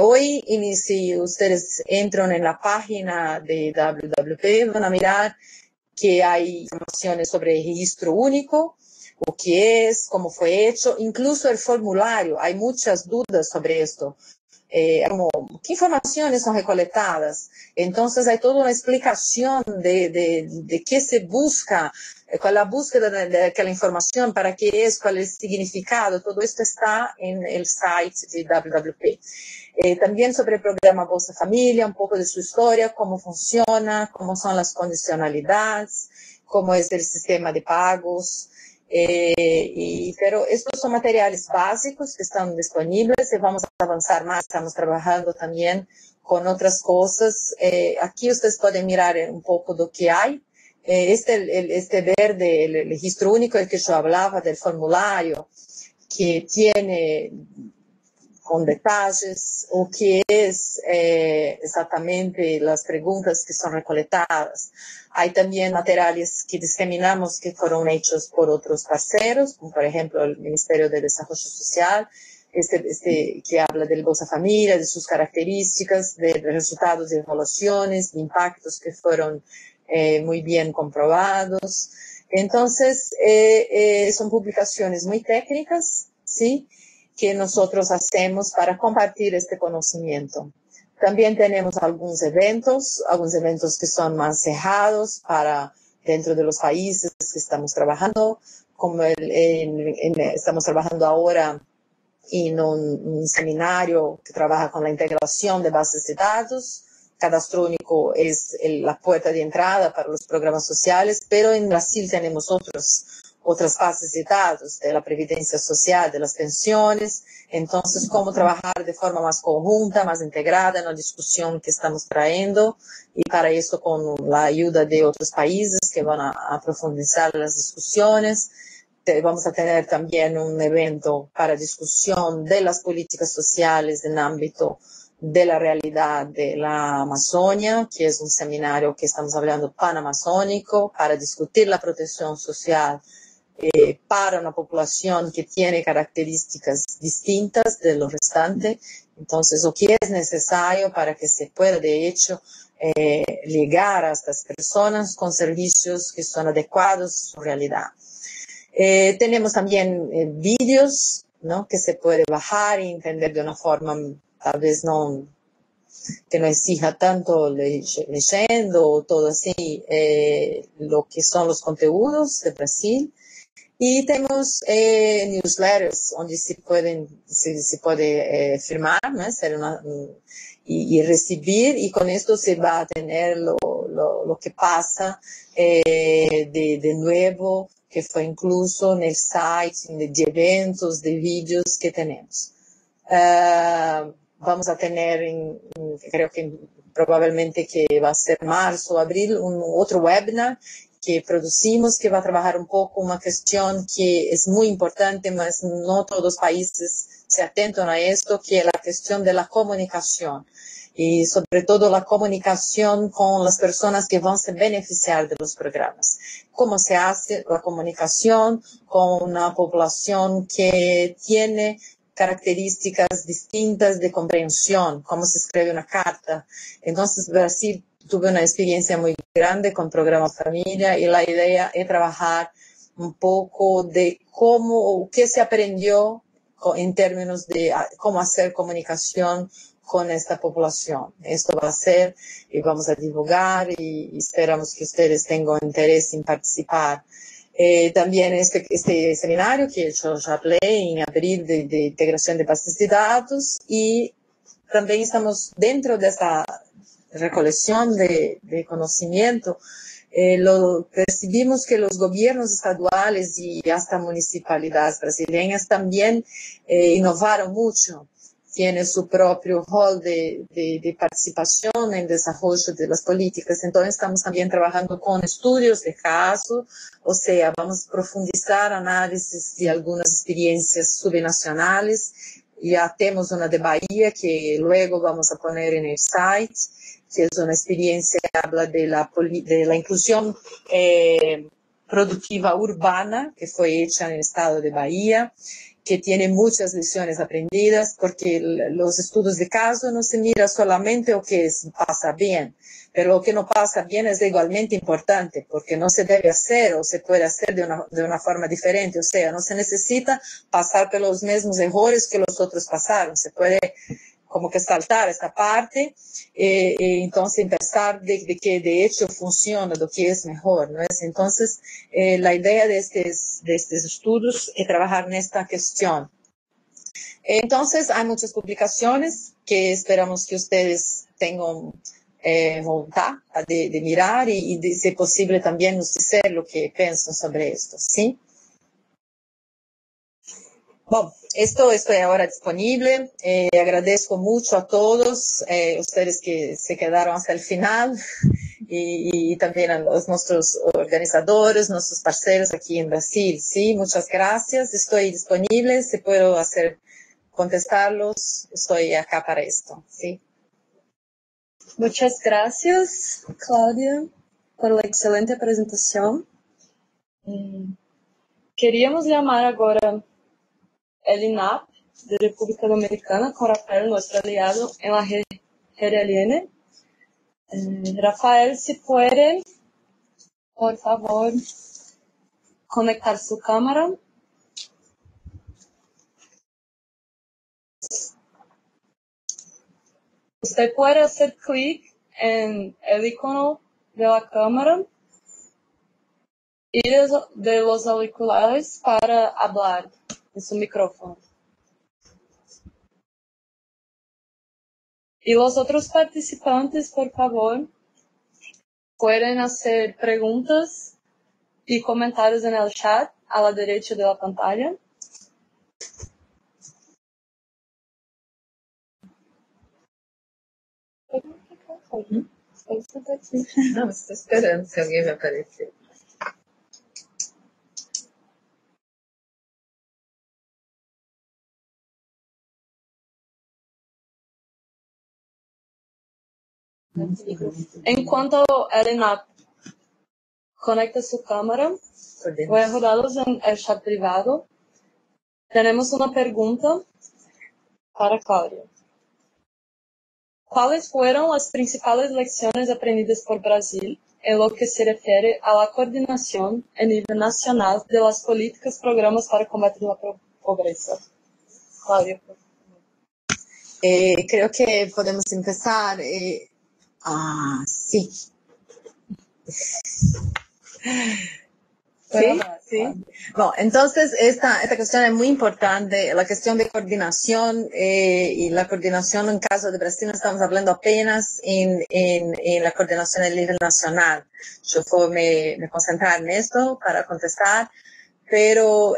Hoy, si ustedes entran en la página de WWP, van a mirar que hay informaciones sobre el registro único, o qué es, cómo fue hecho, incluso el formulario. Hay muchas dudas sobre esto. Como, ¿qué informaciones son recolectadas? Entonces hay toda una explicación de qué se busca, cuál es la búsqueda de aquella información, para qué es, cuál es el significado. Todo esto está en el site de WWP. También sobre el programa Bolsa Familia, un poco de su historia, cómo funciona, cómo son las condicionalidades, cómo es el sistema de pagos. Pero estos son materiales básicos que están disponibles y vamos a avanzar más. Estamos trabajando también con otras cosas. Aquí ustedes pueden mirar un poco de lo que hay. Este verde, el registro único, el que yo hablaba del formulario, que tiene con detalles o qué es exactamente las preguntas que son recolectadas. Hay también materiales que diseminamos que fueron hechos por otros parceros, como por ejemplo el Ministerio de Desarrollo Social, que habla del Bolsa Familia, de sus características, de resultados de evaluaciones, de impactos que fueron muy bien comprobados. Entonces, son publicaciones muy técnicas, ¿sí?, que nosotros hacemos para compartir este conocimiento. También tenemos algunos eventos que son más cerrados para dentro de los países que estamos trabajando, como estamos trabajando ahora en un seminario que trabaja con la integración de bases de datos, cadastro único es la puerta de entrada para los programas sociales, pero en Brasil tenemos otras bases de datos de la previdencia social, de las pensiones. Entonces, cómo trabajar de forma más conjunta, más integrada en la discusión que estamos trayendo, y para eso con la ayuda de otros países que van a profundizar las discusiones. Vamos a tener también un evento para discusión de las políticas sociales en ámbito de la realidad de la Amazonia, que es un seminario que estamos hablando panamazónico, para discutir la protección social para una población que tiene características distintas de lo restante. Entonces, lo que es necesario para que se pueda, de hecho, llegar a estas personas con servicios que son adecuados a su realidad. Tenemos también vídeos, ¿no?, que se puede bajar y entender de una forma tal vez que no exija tanto leyendo o todo así, lo que son los conteúdos de Brasil. Y tenemos newsletters donde se puede firmar, ¿no?, y recibir, y con esto se va a tener lo que pasa de nuevo, que fue incluso en el site, de eventos, de vídeos que tenemos. Vamos a tener, creo que probablemente que va a ser marzo o abril, otro webinar que producimos, que va a trabajar un poco una cuestión que es muy importante, mas no todos los países se atentan a esto, que es la cuestión de la comunicación. Y sobre todo la comunicación con las personas que van a beneficiar de los programas. ¿Cómo se hace la comunicación con una población que tiene características distintas de comprensión? ¿Cómo se escribe una carta? Entonces, Brasil tuve una experiencia muy grande con Programa Familia, y la idea es trabajar un poco de qué se aprendió en términos de cómo hacer comunicación con esta población. Esto va a ser, y vamos a divulgar, y esperamos que ustedes tengan interés en participar. También este seminario que yo ya hablé en abril de integración de bases de datos, y también estamos dentro de esta recolección de conocimiento. Percibimos que los gobiernos estaduales y hasta municipalidades brasileñas también innovaron mucho. Tiene su propio rol de participación en el desarrollo de las políticas. Entonces, estamos también trabajando con estudios de caso, o sea, vamos a profundizar análisis de algunas experiencias subnacionales. Ya tenemos una de Bahía que luego vamos a poner en el site, que es una experiencia que habla de la inclusión productiva urbana que fue hecha en el estado de Bahía, que tiene muchas lecciones aprendidas, porque los estudios de caso no se mira solamente lo que pasa bien, pero lo que no pasa bien es igualmente importante, porque no se debe hacer o se puede hacer de una forma diferente. O sea, no se necesita pasar por los mismos errores que los otros pasaron, se puede como que saltar esta parte, entonces empezar de que de hecho funciona, lo que es mejor, ¿no es? Entonces, la idea de estos estudios es trabajar en esta cuestión. Entonces, hay muchas publicaciones que esperamos que ustedes tengan voluntad de mirar, y de, si posible, también nos decir lo que piensan sobre esto, ¿sí? Bueno, esto estoy ahora disponible. Agradezco mucho a todos ustedes que se quedaron hasta el final, y también a nuestros organizadores, nuestros parceros aquí en Brasil. Sí, muchas gracias. Estoy disponible. Si puedo contestarlos, estoy acá para esto. Sí.
Muchas gracias, Claudia, por la excelente presentación. Queríamos llamar agora el INAP de República Dominicana, con Rafael, nuestro aliado en la GRLN. Rafael, si puede, por favor, conectar su cámara. Usted puede hacer clic en el icono de la cámara y de los auriculares para hablar en su micrófono. Y los otros participantes, por favor, pueden hacer preguntas y comentarios en el chat a la derecha de la pantalla.
No, estoy esperando si alguien me aparece.
Enquanto Elena conecta su cámara, voy a rodarlos en el chat privado. Tenemos una pregunta para Claudia. ¿Cuáles fueron las principales lecciones aprendidas por Brasil en lo que se refiere a la coordinación a nivel nacional de las políticas y programas para combatir la pobreza? Claudia, por favor.
Creo que podemos empezar. Sí. Sí, sí. Bueno, entonces esta cuestión es muy importante, la cuestión de coordinación y la coordinación en caso de Brasil, no estamos hablando apenas en la coordinación a nivel nacional. Yo me concentrar en esto para contestar, pero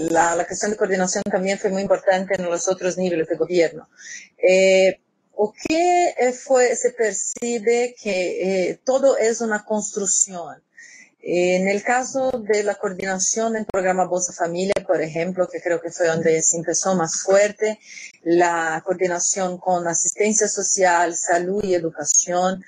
la cuestión de coordinación también fue muy importante en los otros niveles de gobierno. ¿O qué se percibe que todo es una construcción? En el caso de la coordinación del programa Bolsa Familia, por ejemplo, que creo que fue donde se empezó más fuerte, la coordinación con asistencia social, salud y educación,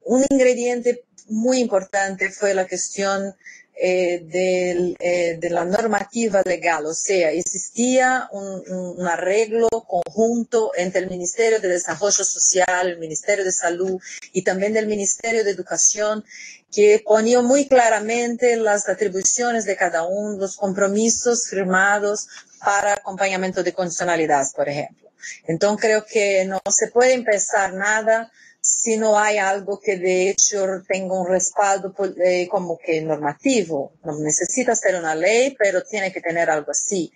un ingrediente muy importante fue la cuestión de la normativa legal, o sea, existía un arreglo conjunto entre el Ministerio de Desarrollo Social, el Ministerio de Salud y también del Ministerio de Educación, que ponía muy claramente las atribuciones de cada uno, los compromisos firmados para acompañamiento de condicionalidad, por ejemplo. Entonces creo que no se puede empezar nada si no hay algo que de hecho tenga un respaldo como que normativo. No necesita ser una ley, pero tiene que tener algo así,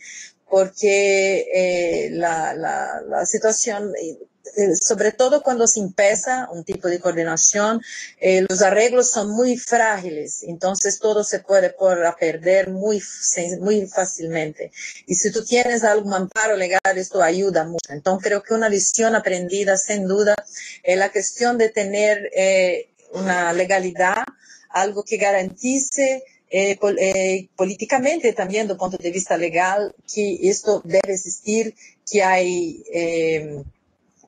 porque la situación, sobre todo cuando se empieza un tipo de coordinación, los arreglos son muy frágiles, entonces todo se puede perder muy fácilmente. Y si tú tienes algún amparo legal, esto ayuda mucho. Entonces creo que una lección aprendida, sin duda, es la cuestión de tener una legalidad, algo que garantice políticamente también, desde el punto de vista legal, que esto debe existir, que hay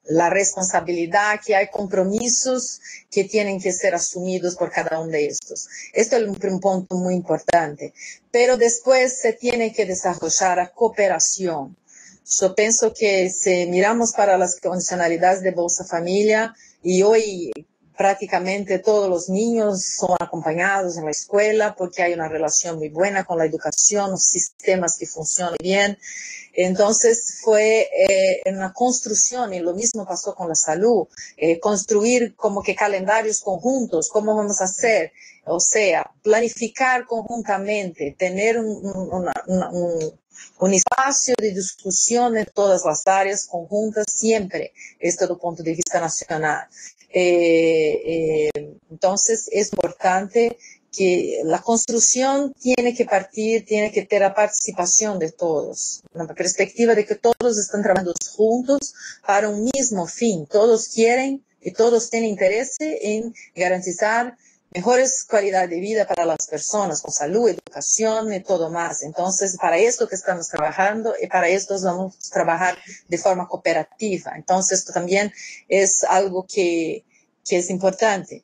la responsabilidad, que hay compromisos que tienen que ser asumidos por cada uno de estos. Esto es un punto muy importante. Pero después se tiene que desarrollar la cooperación. Yo pienso que si miramos para las condicionalidades de Bolsa Familia, y hoy prácticamente todos los niños son acompañados en la escuela porque hay una relación muy buena con la educación, los sistemas que funcionan bien. Entonces fue una construcción, y lo mismo pasó con la salud, construir como que calendarios conjuntos, cómo vamos a hacer, o sea, planificar conjuntamente, tener un espacio de discusión en todas las áreas conjuntas siempre, esto desde el punto de vista nacional. Entonces es importante que la construcción tiene que partir, tiene que tener la participación de todos, la perspectiva de que todos están trabajando juntos para un mismo fin, todos quieren y todos tienen interés en garantizar mejores calidades de vida para las personas, con salud, educación y todo más. Entonces, para esto que estamos trabajando y para esto vamos a trabajar de forma cooperativa. Entonces, esto también es algo que es importante.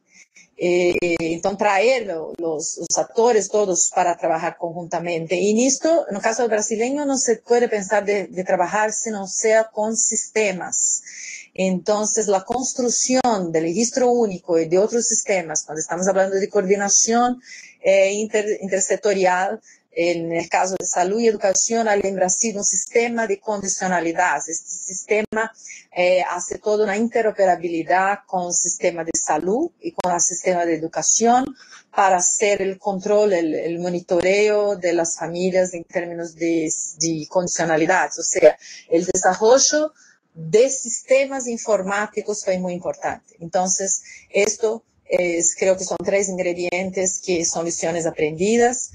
Entonces, traer los actores todos para trabajar conjuntamente. Y en esto, en el caso del brasileño, no se puede pensar de trabajar si no sea con sistemas. Entonces, la construcción del registro único y de otros sistemas, cuando estamos hablando de coordinación intersectorial, en el caso de salud y educación, hay en Brasil un sistema de condicionalidad. Este sistema hace toda una interoperabilidad con el sistema de salud y con el sistema de educación para hacer el control, el monitoreo de las familias en términos de condicionalidad. O sea, el desarrollo de sistemas informáticos fue muy importante. Entonces, esto creo que son 3 ingredientes que son lecciones aprendidas,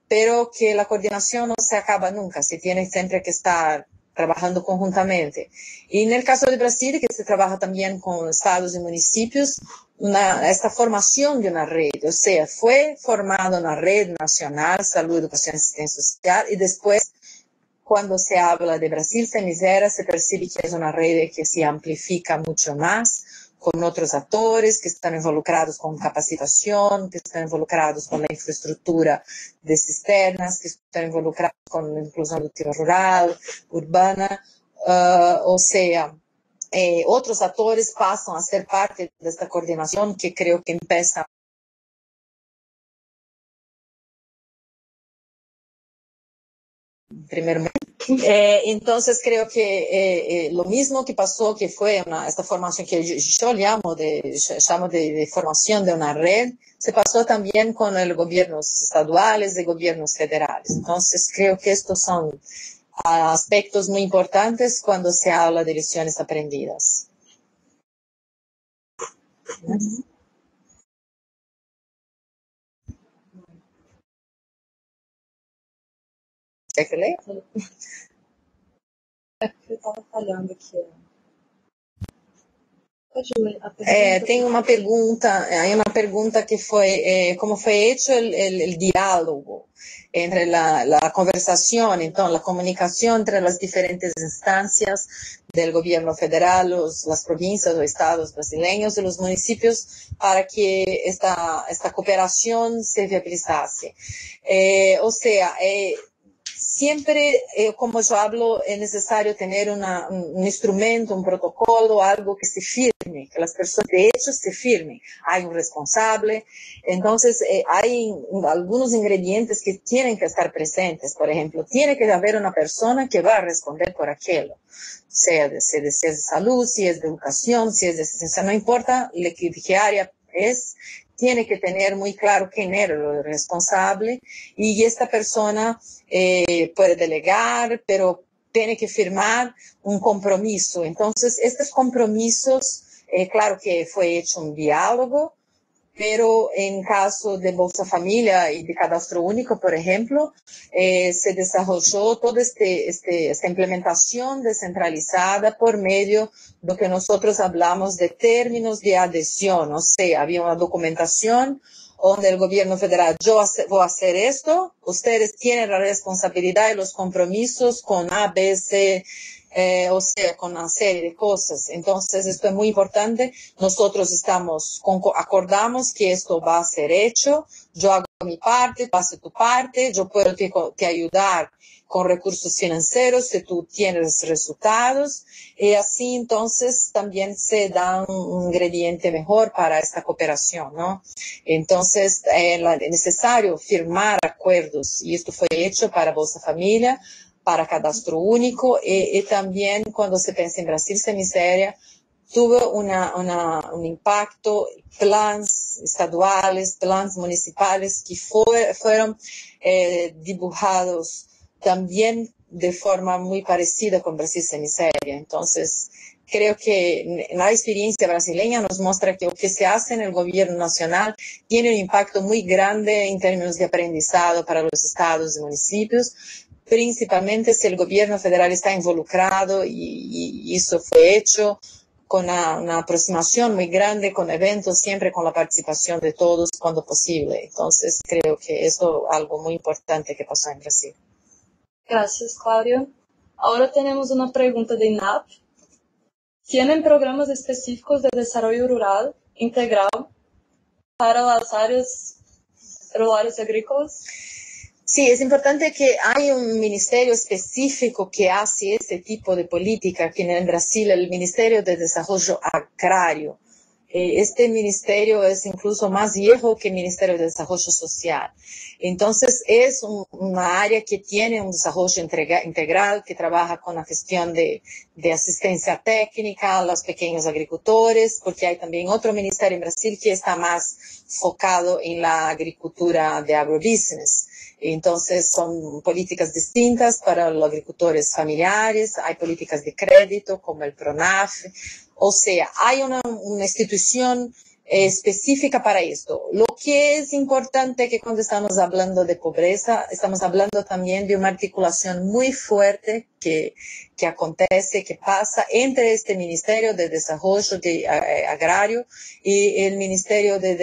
pero que la coordinación no se acaba nunca, se tiene siempre que estar trabajando conjuntamente. Y en el caso de Brasil, que se trabaja también con estados y municipios, esta formación de una red, o sea, fue formada una red nacional, salud, educación y asistencia social, y después, cuando se habla de Brasil Sem Miséria, se percibe que es una red que se amplifica mucho más, con otros actores que están involucrados con capacitación, que están involucrados con la infraestructura de cisternas, que están involucrados con la inclusión productiva rural, urbana, o sea, otros actores pasan a ser parte de esta coordinación que creo que empieza primeramente. Entonces creo que lo mismo que pasó, que fue esta formación que yo llamo de formación de una red, se pasó también con los gobiernos estaduales y gobiernos federales. Entonces creo que estos son aspectos muy importantes cuando se habla de lecciones aprendidas. ¿Quer que leia?
Eu estava falhando aqui. Pode ler a pergunta?
Tem uma pergunta que foi como foi hecho el diálogo entre la conversación, entonces la comunicación entre las diferentes instancias del gobierno federal, las provincias o estados brasileños y los municipios para que esta cooperación se viabilizase. O sea, siempre, como yo hablo, es necesario tener un instrumento, un protocolo, algo que se firme, que las personas de hecho se firmen. Hay un responsable. Entonces, hay algunos ingredientes que tienen que estar presentes. Por ejemplo, tiene que haber una persona que va a responder por aquello. Sea de salud, si es de educación, si es de asistencia, no importa qué área es, tiene que tener muy claro quién era el responsable y esta persona puede delegar, pero tiene que firmar un compromiso. Entonces, estos compromisos, claro que fue hecho un diálogo, pero en caso de Bolsa Familia y de Cadastro Único, por ejemplo, se desarrolló toda esta implementación descentralizada por medio de lo que nosotros hablamos de términos de adhesión, o sea, había una documentación donde el gobierno federal, yo voy a hacer esto, ustedes tienen la responsabilidad y los compromisos con A, B, C, o sea, con una serie de cosas. Entonces, esto es muy importante. Nosotros acordamos que esto va a ser hecho. Yo hago mi parte, tú haces tu parte. Yo puedo te ayudar con recursos financieros si tú tienes resultados. Y así, entonces, también se da un ingrediente mejor para esta cooperación, ¿no? Entonces, es necesario firmar acuerdos. Y esto fue hecho para Bolsa Familia, para Cadastro Único y también cuando se piensa en Brasil Sem Miséria tuvo un impacto, planes estaduales, planes municipales que fueron dibujados también de forma muy parecida con Brasil Sem Miséria. Entonces, creo que la experiencia brasileña nos muestra que lo que se hace en el gobierno nacional tiene un impacto muy grande en términos de aprendizado para los estados y municipios, principalmente si el gobierno federal está involucrado y eso fue hecho con una aproximación muy grande, con eventos, siempre con la participación de todos cuando posible. Entonces, creo que eso es algo muy importante que pasó en Brasil.
Gracias, Claudio. Ahora tenemos una pregunta de INAP. ¿Tienen programas específicos de desarrollo rural integral para las áreas rurales y agrícolas?
Sí, es importante que hay un ministerio específico que hace este tipo de política, que en Brasil el Ministerio de Desarrollo Agrario. Este ministerio es incluso más viejo que el Ministerio de Desarrollo Social. Entonces, es una área que tiene un desarrollo integral, que trabaja con la gestión de asistencia técnica a los pequeños agricultores, porque hay también otro ministerio en Brasil que está más focado en la agricultura de agrobusiness. Entonces son políticas distintas para los agricultores familiares, hay políticas de crédito como el PRONAF, o sea, hay una institución específica para esto. Lo que es importante que cuando estamos hablando de pobreza, estamos hablando también de una articulación muy fuerte que acontece, que pasa entre este Ministerio de Desarrollo Agrario y el Ministerio de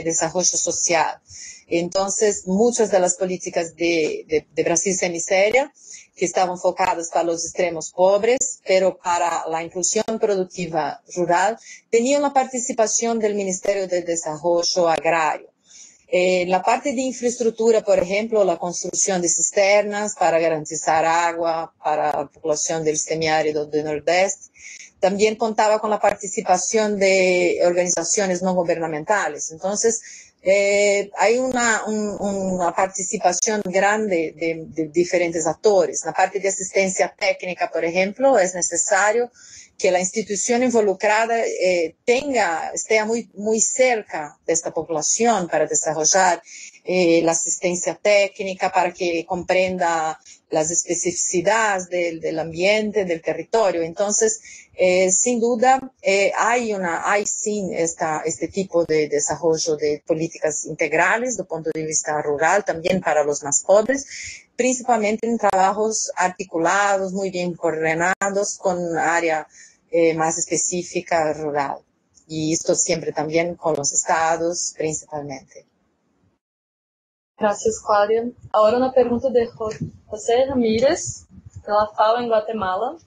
Desarrollo Social. Entonces, muchas de las políticas de Brasil Sem Miséria, que estaban enfocadas para los extremos pobres, pero para la inclusión productiva rural, tenían la participación del Ministerio de Desarrollo Agrario. La parte de infraestructura, por ejemplo, la construcción de cisternas para garantizar agua para la población del semiárido del Nordeste, también contaba con la participación de organizaciones no gubernamentales. Entonces, hay una participación grande de diferentes actores. En la parte de asistencia técnica, por ejemplo, es necesario que la institución involucrada esté muy cerca de esta población para desarrollar la asistencia técnica, para que comprenda las especificidades del ambiente, del territorio. Entonces, sin duda, hay sí este tipo de desarrollo de políticas integrales desde el punto de vista rural, también para los más pobres, principalmente en trabajos articulados, muy bien coordinados con área más específica rural. Y esto siempre también con los estados, principalmente.
Gracias, Cláudia. Agora uma pergunta de José Ramírez, ela fala em Guatemala.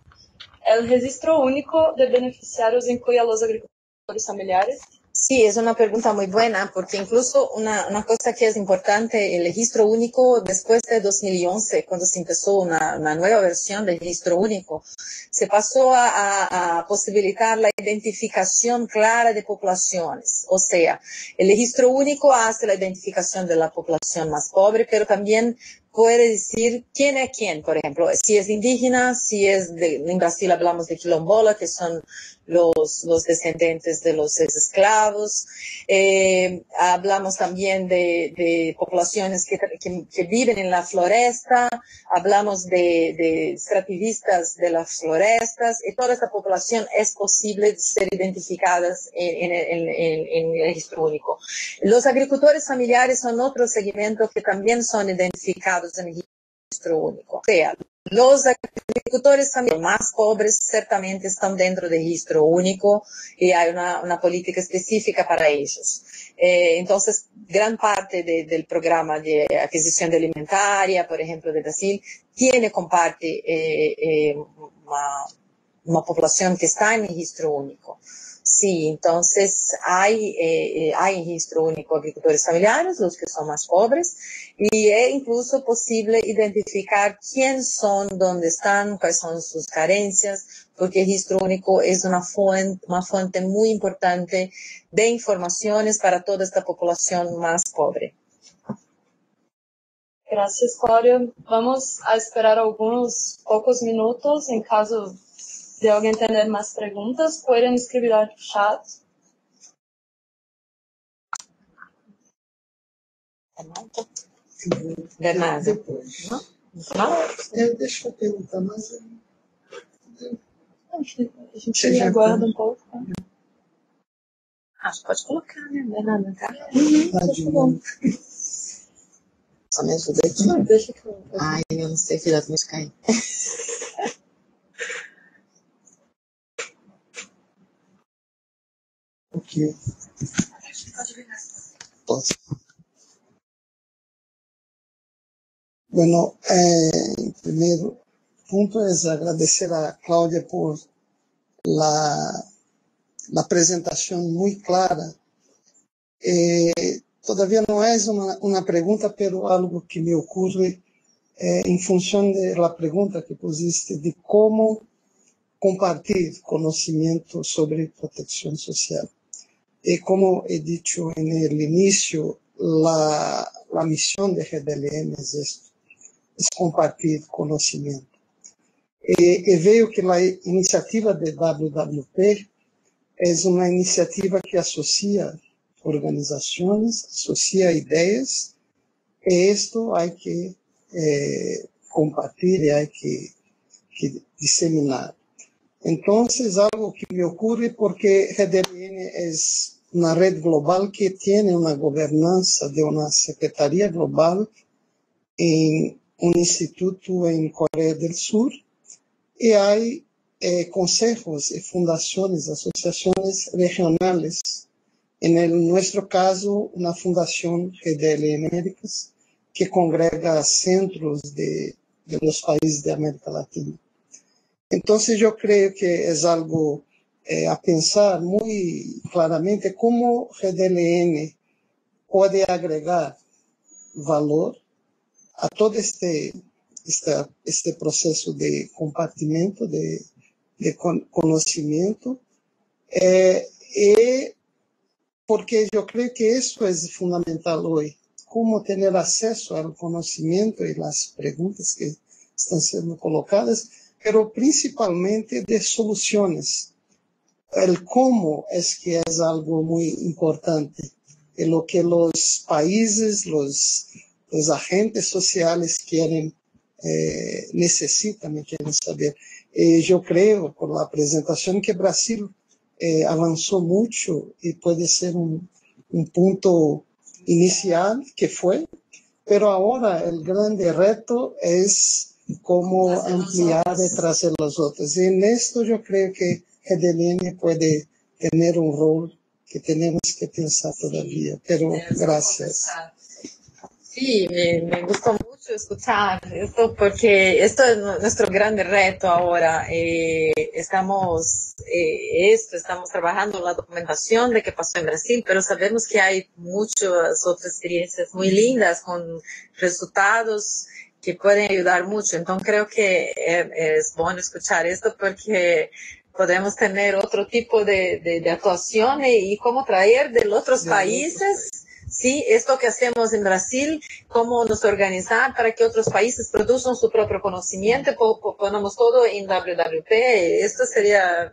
¿El registro único de beneficiarios incluye a los agricultores familiares?
Sí, es una pregunta muy buena, porque incluso una cosa que es importante, el registro único después de 2011, cuando se empezó una nueva versión del registro único, se pasó a posibilitar la identificación clara de poblaciones. O sea, el registro único hace la identificación de la población más pobre, pero también puede decir quién es quién, por ejemplo, si es indígena, en Brasil hablamos de quilombola, que son los descendientes de los esclavos, hablamos también de poblaciones que viven en la floresta, hablamos de extractivistas de las florestas, y toda esta población es posible ser identificada en el registro único. Los agricultores familiares son otro segmento que también son identificados en el registro único. O sea, los agricultores familiares más pobres certamente están dentro del registro único y hay una política específica para ellos. Entonces, gran parte del programa de adquisición de alimentaria, por ejemplo, de Brasil, comparte una población que está en el registro único. Sí, entonces hay registro único de agricultores familiares, los que son más pobres, y es incluso posible identificar quién son, dónde están, cuáles son sus carencias, porque el registro único es una fuente muy importante de informaciones para toda esta población más pobre.
Gracias, Cláudia. Vamos a esperar algunos pocos minutos en caso de alguém tener más preguntas, pueden escribir al chat.
Bernardo.
Depois.
Não?
Deixa eu perguntar mais.
A gente aguarda um pouco. Tá?
Acho que pode colocar, né, Bernardo? Tá?
Tá bom.
Só me ajuda aqui.
Não, deixa que eu...
Ai, eu não sei, filha, tu me cair.
Ok. Posso. Bueno, en primer punto es agradecer a Cláudia por la presentación muy clara. Todavía no es una pregunta, pero algo que me ocurre en función de la pregunta que pusiste de cómo compartir conocimiento sobre protección social. Como he dicho en el inicio, la misión de GDLM es esto, es compartir conocimiento. Veo que la iniciativa de WWP es una iniciativa que asocia organizaciones, asocia ideas Esto hay que compartir y hay que diseminar. Entonces, algo que me ocurre porque GDLN es una red global que tiene una gobernanza de una secretaría global en un instituto en Corea del Sur y hay consejos y fundaciones, asociaciones regionales. En nuestro caso, una fundación GDLN Américas que congrega centros de los países de América Latina. Entonces yo creo que es algo a pensar muy claramente cómo GDLN puede agregar valor a todo este proceso de compartimento, de conocimiento, y porque yo creo que eso es fundamental hoy, cómo tener acceso al conocimiento y las preguntas que están siendo colocadas, pero principalmente de soluciones. El cómo es que es algo muy importante, y lo que los países, los agentes sociales quieren, necesitan y quieren saber. Yo creo, por la presentación, que Brasil avanzó mucho y puede ser un punto inicial que fue, pero ahora el grande reto es cómo ampliar detrás de los otros. Y en esto yo creo que GDLN puede tener un rol que tenemos que pensar todavía, pero gracias.
Sí, me gustó mucho escuchar esto porque esto es nuestro gran reto ahora. Estamos trabajando en la documentación de qué pasó en Brasil, pero sabemos que hay muchas otras experiencias muy lindas con resultados que pueden ayudar mucho. Entonces creo que es bueno escuchar esto porque podemos tener otro tipo de actuación y cómo traer de los otros países. Sí, esto que hacemos en Brasil, cómo nos organizar para que otros países produzcan su propio conocimiento, ponemos todo en WWP. Esto sería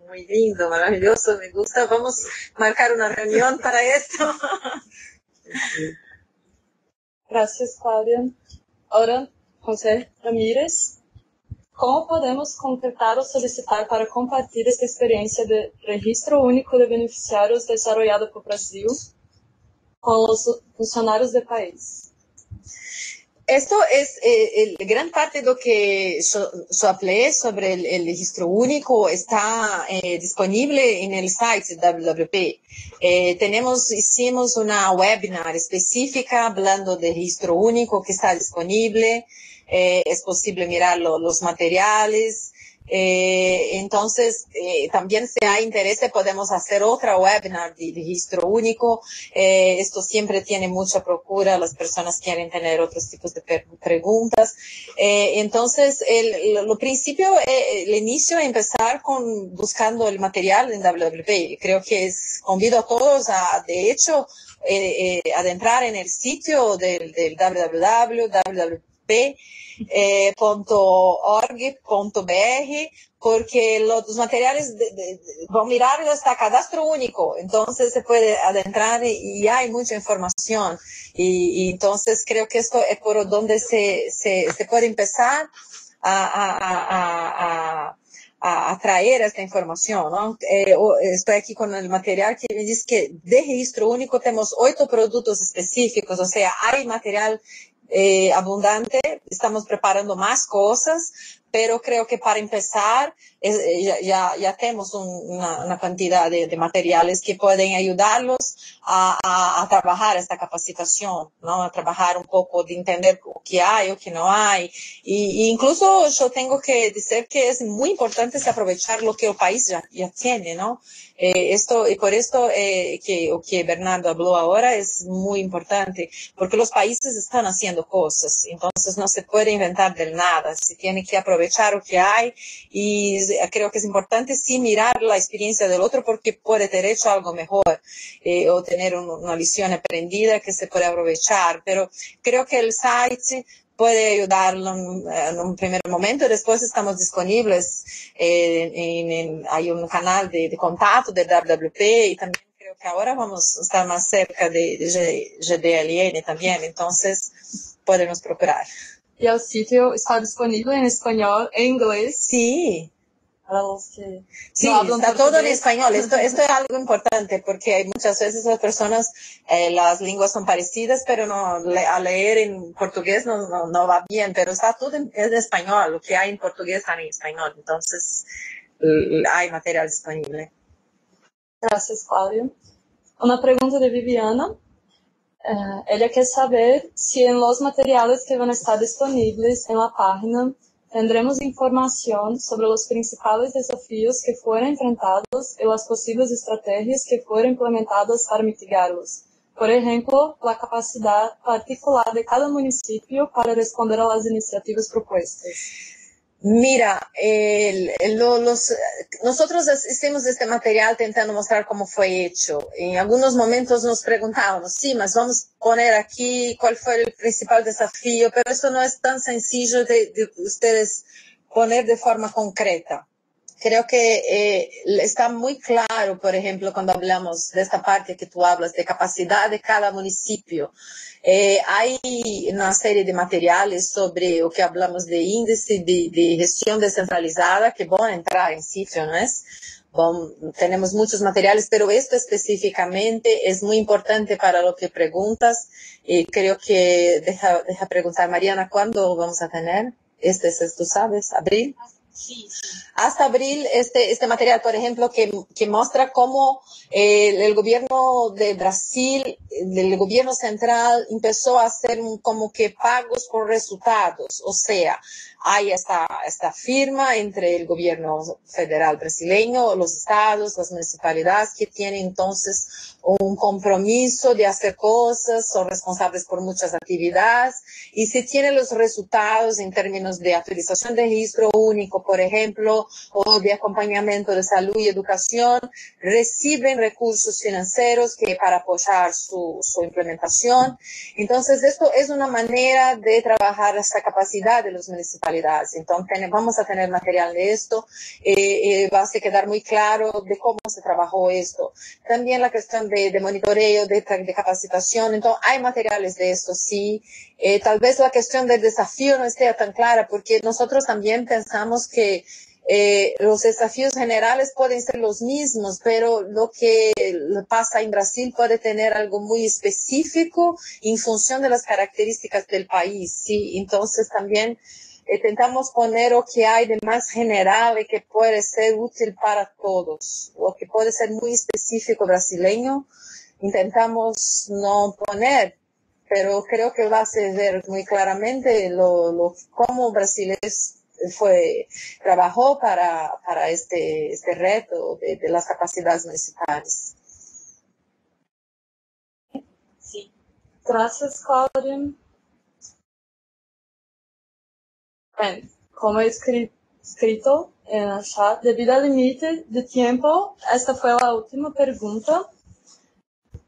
muy lindo, maravilloso, me gusta. Vamos a marcar una reunión para esto.
Gracias, Claudia. Ahora, José Ramírez, ¿cómo podemos concretar o solicitar para compartir esta experiencia de registro único de beneficiarios desarrollado por Brasil con los funcionarios del país?
Esto es gran parte de lo que yo hablé sobre el registro único está disponible en el site WWP. Hicimos una webinar específica hablando del registro único que está disponible. Es posible mirar los materiales. Entonces, también si hay interés podemos hacer otra webinar de registro único. Esto siempre tiene mucha procura, las personas quieren tener otros tipos de preguntas. Entonces, lo principio, el inicio, empezar con buscando el material en WWP. Creo que convido a todos de hecho, adentrar en el sitio del www.org.br, porque los materiales van a mirar hasta cadastro único, entonces se puede adentrar y hay mucha información y entonces creo que esto es por donde se puede empezar a traer esta información, ¿no? Estoy aquí con el material que me dice que de registro único tenemos 8 productos específicos, o sea, hay material abundante, estamos preparando más cosas, pero creo que para empezar ya tenemos una cantidad de materiales que pueden ayudarlos a trabajar esta capacitación, ¿no? A trabajar un poco de entender o que hay o que no hay. Y incluso yo tengo que decir que es muy importante aprovechar lo que el país ya tiene, ¿no? Y por esto que Bernardo habló ahora es muy importante, porque los países están haciendo cosas, entonces no se puede inventar del nada, se tiene que aprovechar lo que hay y creo que es importante sí mirar la experiencia del otro porque puede tener hecho algo mejor o tener una lección aprendida que se puede aprovechar, pero creo que el site puede ayudarlo en un primer momento. Después estamos disponibles, hay un canal de contacto de WWP y también creo que ahora vamos a estar más cerca de GDLN también. Entonces, podemos procurar.
Y el sitio está disponible en español e inglés.
Sí.
Para los que
Sí,
no hablan
está todo en
portugués.
español. Esto es algo importante porque hay muchas veces las personas, las lenguas son parecidas, pero no, a leer en portugués no va bien, pero está todo en español. Lo que hay en portugués está en español. Entonces, hay material disponible.
Gracias, Claudia. Una pregunta de Viviana. Ella quer saber si en los materiales que van a estar disponibles en la página tendremos información sobre los principales desafíos que fueron enfrentados y las posibles estrategias que fueron implementadas para mitigarlos. Por ejemplo, la capacidad particular de cada municipio para responder a las iniciativas propuestas.
Mira, nosotros hicimos este material tentando mostrar cómo fue hecho. En algunos momentos nos preguntábamos, sí, mas vamos a poner aquí cuál fue el principal desafío, pero eso no es tan sencillo de ustedes poner de forma concreta. Creo que está muy claro, por ejemplo, cuando hablamos de esta parte que tú hablas, de capacidad de cada municipio. Hay una serie de materiales sobre lo que hablamos de índice de gestión descentralizada que van a entrar en sitio, ¿no es? Tenemos muchos materiales, pero esto específicamente es muy importante para lo que preguntas. Creo que deja preguntar, Mariana, ¿cuándo vamos a tener? ¿Tú sabes? ¿Abril?
Sí.
Hasta abril, este material, por ejemplo, que muestra cómo el gobierno de Brasil, el gobierno central, empezó a hacer como que pagos por resultados. O sea, hay esta firma entre el gobierno federal brasileño, los estados, las municipalidades que tienen entonces un compromiso de hacer cosas, son responsables por muchas actividades y si tienen los resultados en términos de actualización de registro único, por ejemplo, o de acompañamiento de salud y educación, reciben recursos financieros para apoyar su implementación. Entonces, esto es una manera de trabajar esta capacidad de las municipalidades. Entonces, vamos a tener material de esto, va a quedar muy claro de cómo se trabajó esto. También la cuestión de monitoreo, de capacitación. Entonces, hay materiales de esto, sí. Tal vez la cuestión del desafío no esté tan clara, porque nosotros también pensamos que los desafíos generales pueden ser los mismos, pero lo que pasa en Brasil puede tener algo muy específico en función de las características del país, ¿sí? Entonces también intentamos poner lo que hay de más general y que puede ser útil para todos, o que puede ser muy específico brasileño, intentamos no poner, pero creo que va a ser muy claramente cómo Brasil trabajó para este reto de las capacidades municipales.
Sí. Gracias, Claudia. Bueno, como he escrito en el chat, debido al límite de tiempo, esta fue la última pregunta.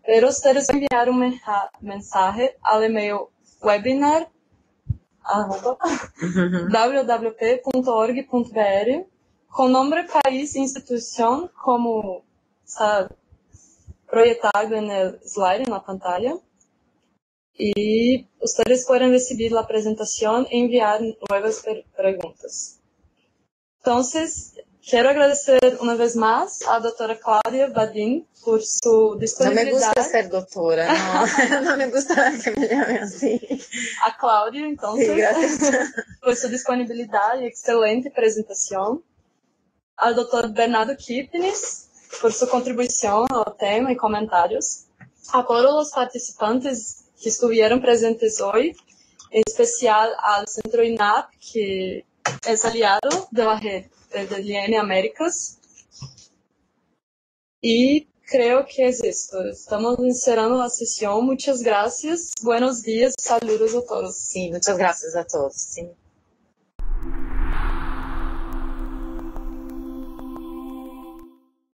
Pero ustedes enviar un mensaje al email webinar@wwp.org.br con nombre, país e institución como está proyectado en el slide, en la pantalla. Y ustedes pueden recibir la presentación e enviar nuevas preguntas. Entonces, quiero agradecer una vez más a la doctora Claudia Vadim por su disponibilidad.
No me gusta ser doctora, no, no me gusta que me llamen así.
A Claudia, entonces,
sí, gracias.
por su disponibilidad y excelente presentación. Al doctor Bernardo Kipnis, por su contribución al tema y comentarios. A todos los participantes que estuvieron presentes hoy, en especial al Centro INAP, que es aliado de la red de IN Américas. Y creo que es esto. Estamos encerrando la sesión. Muchas gracias. Buenos días. Saludos a todos.
Sí, muchas gracias a todos. Sí.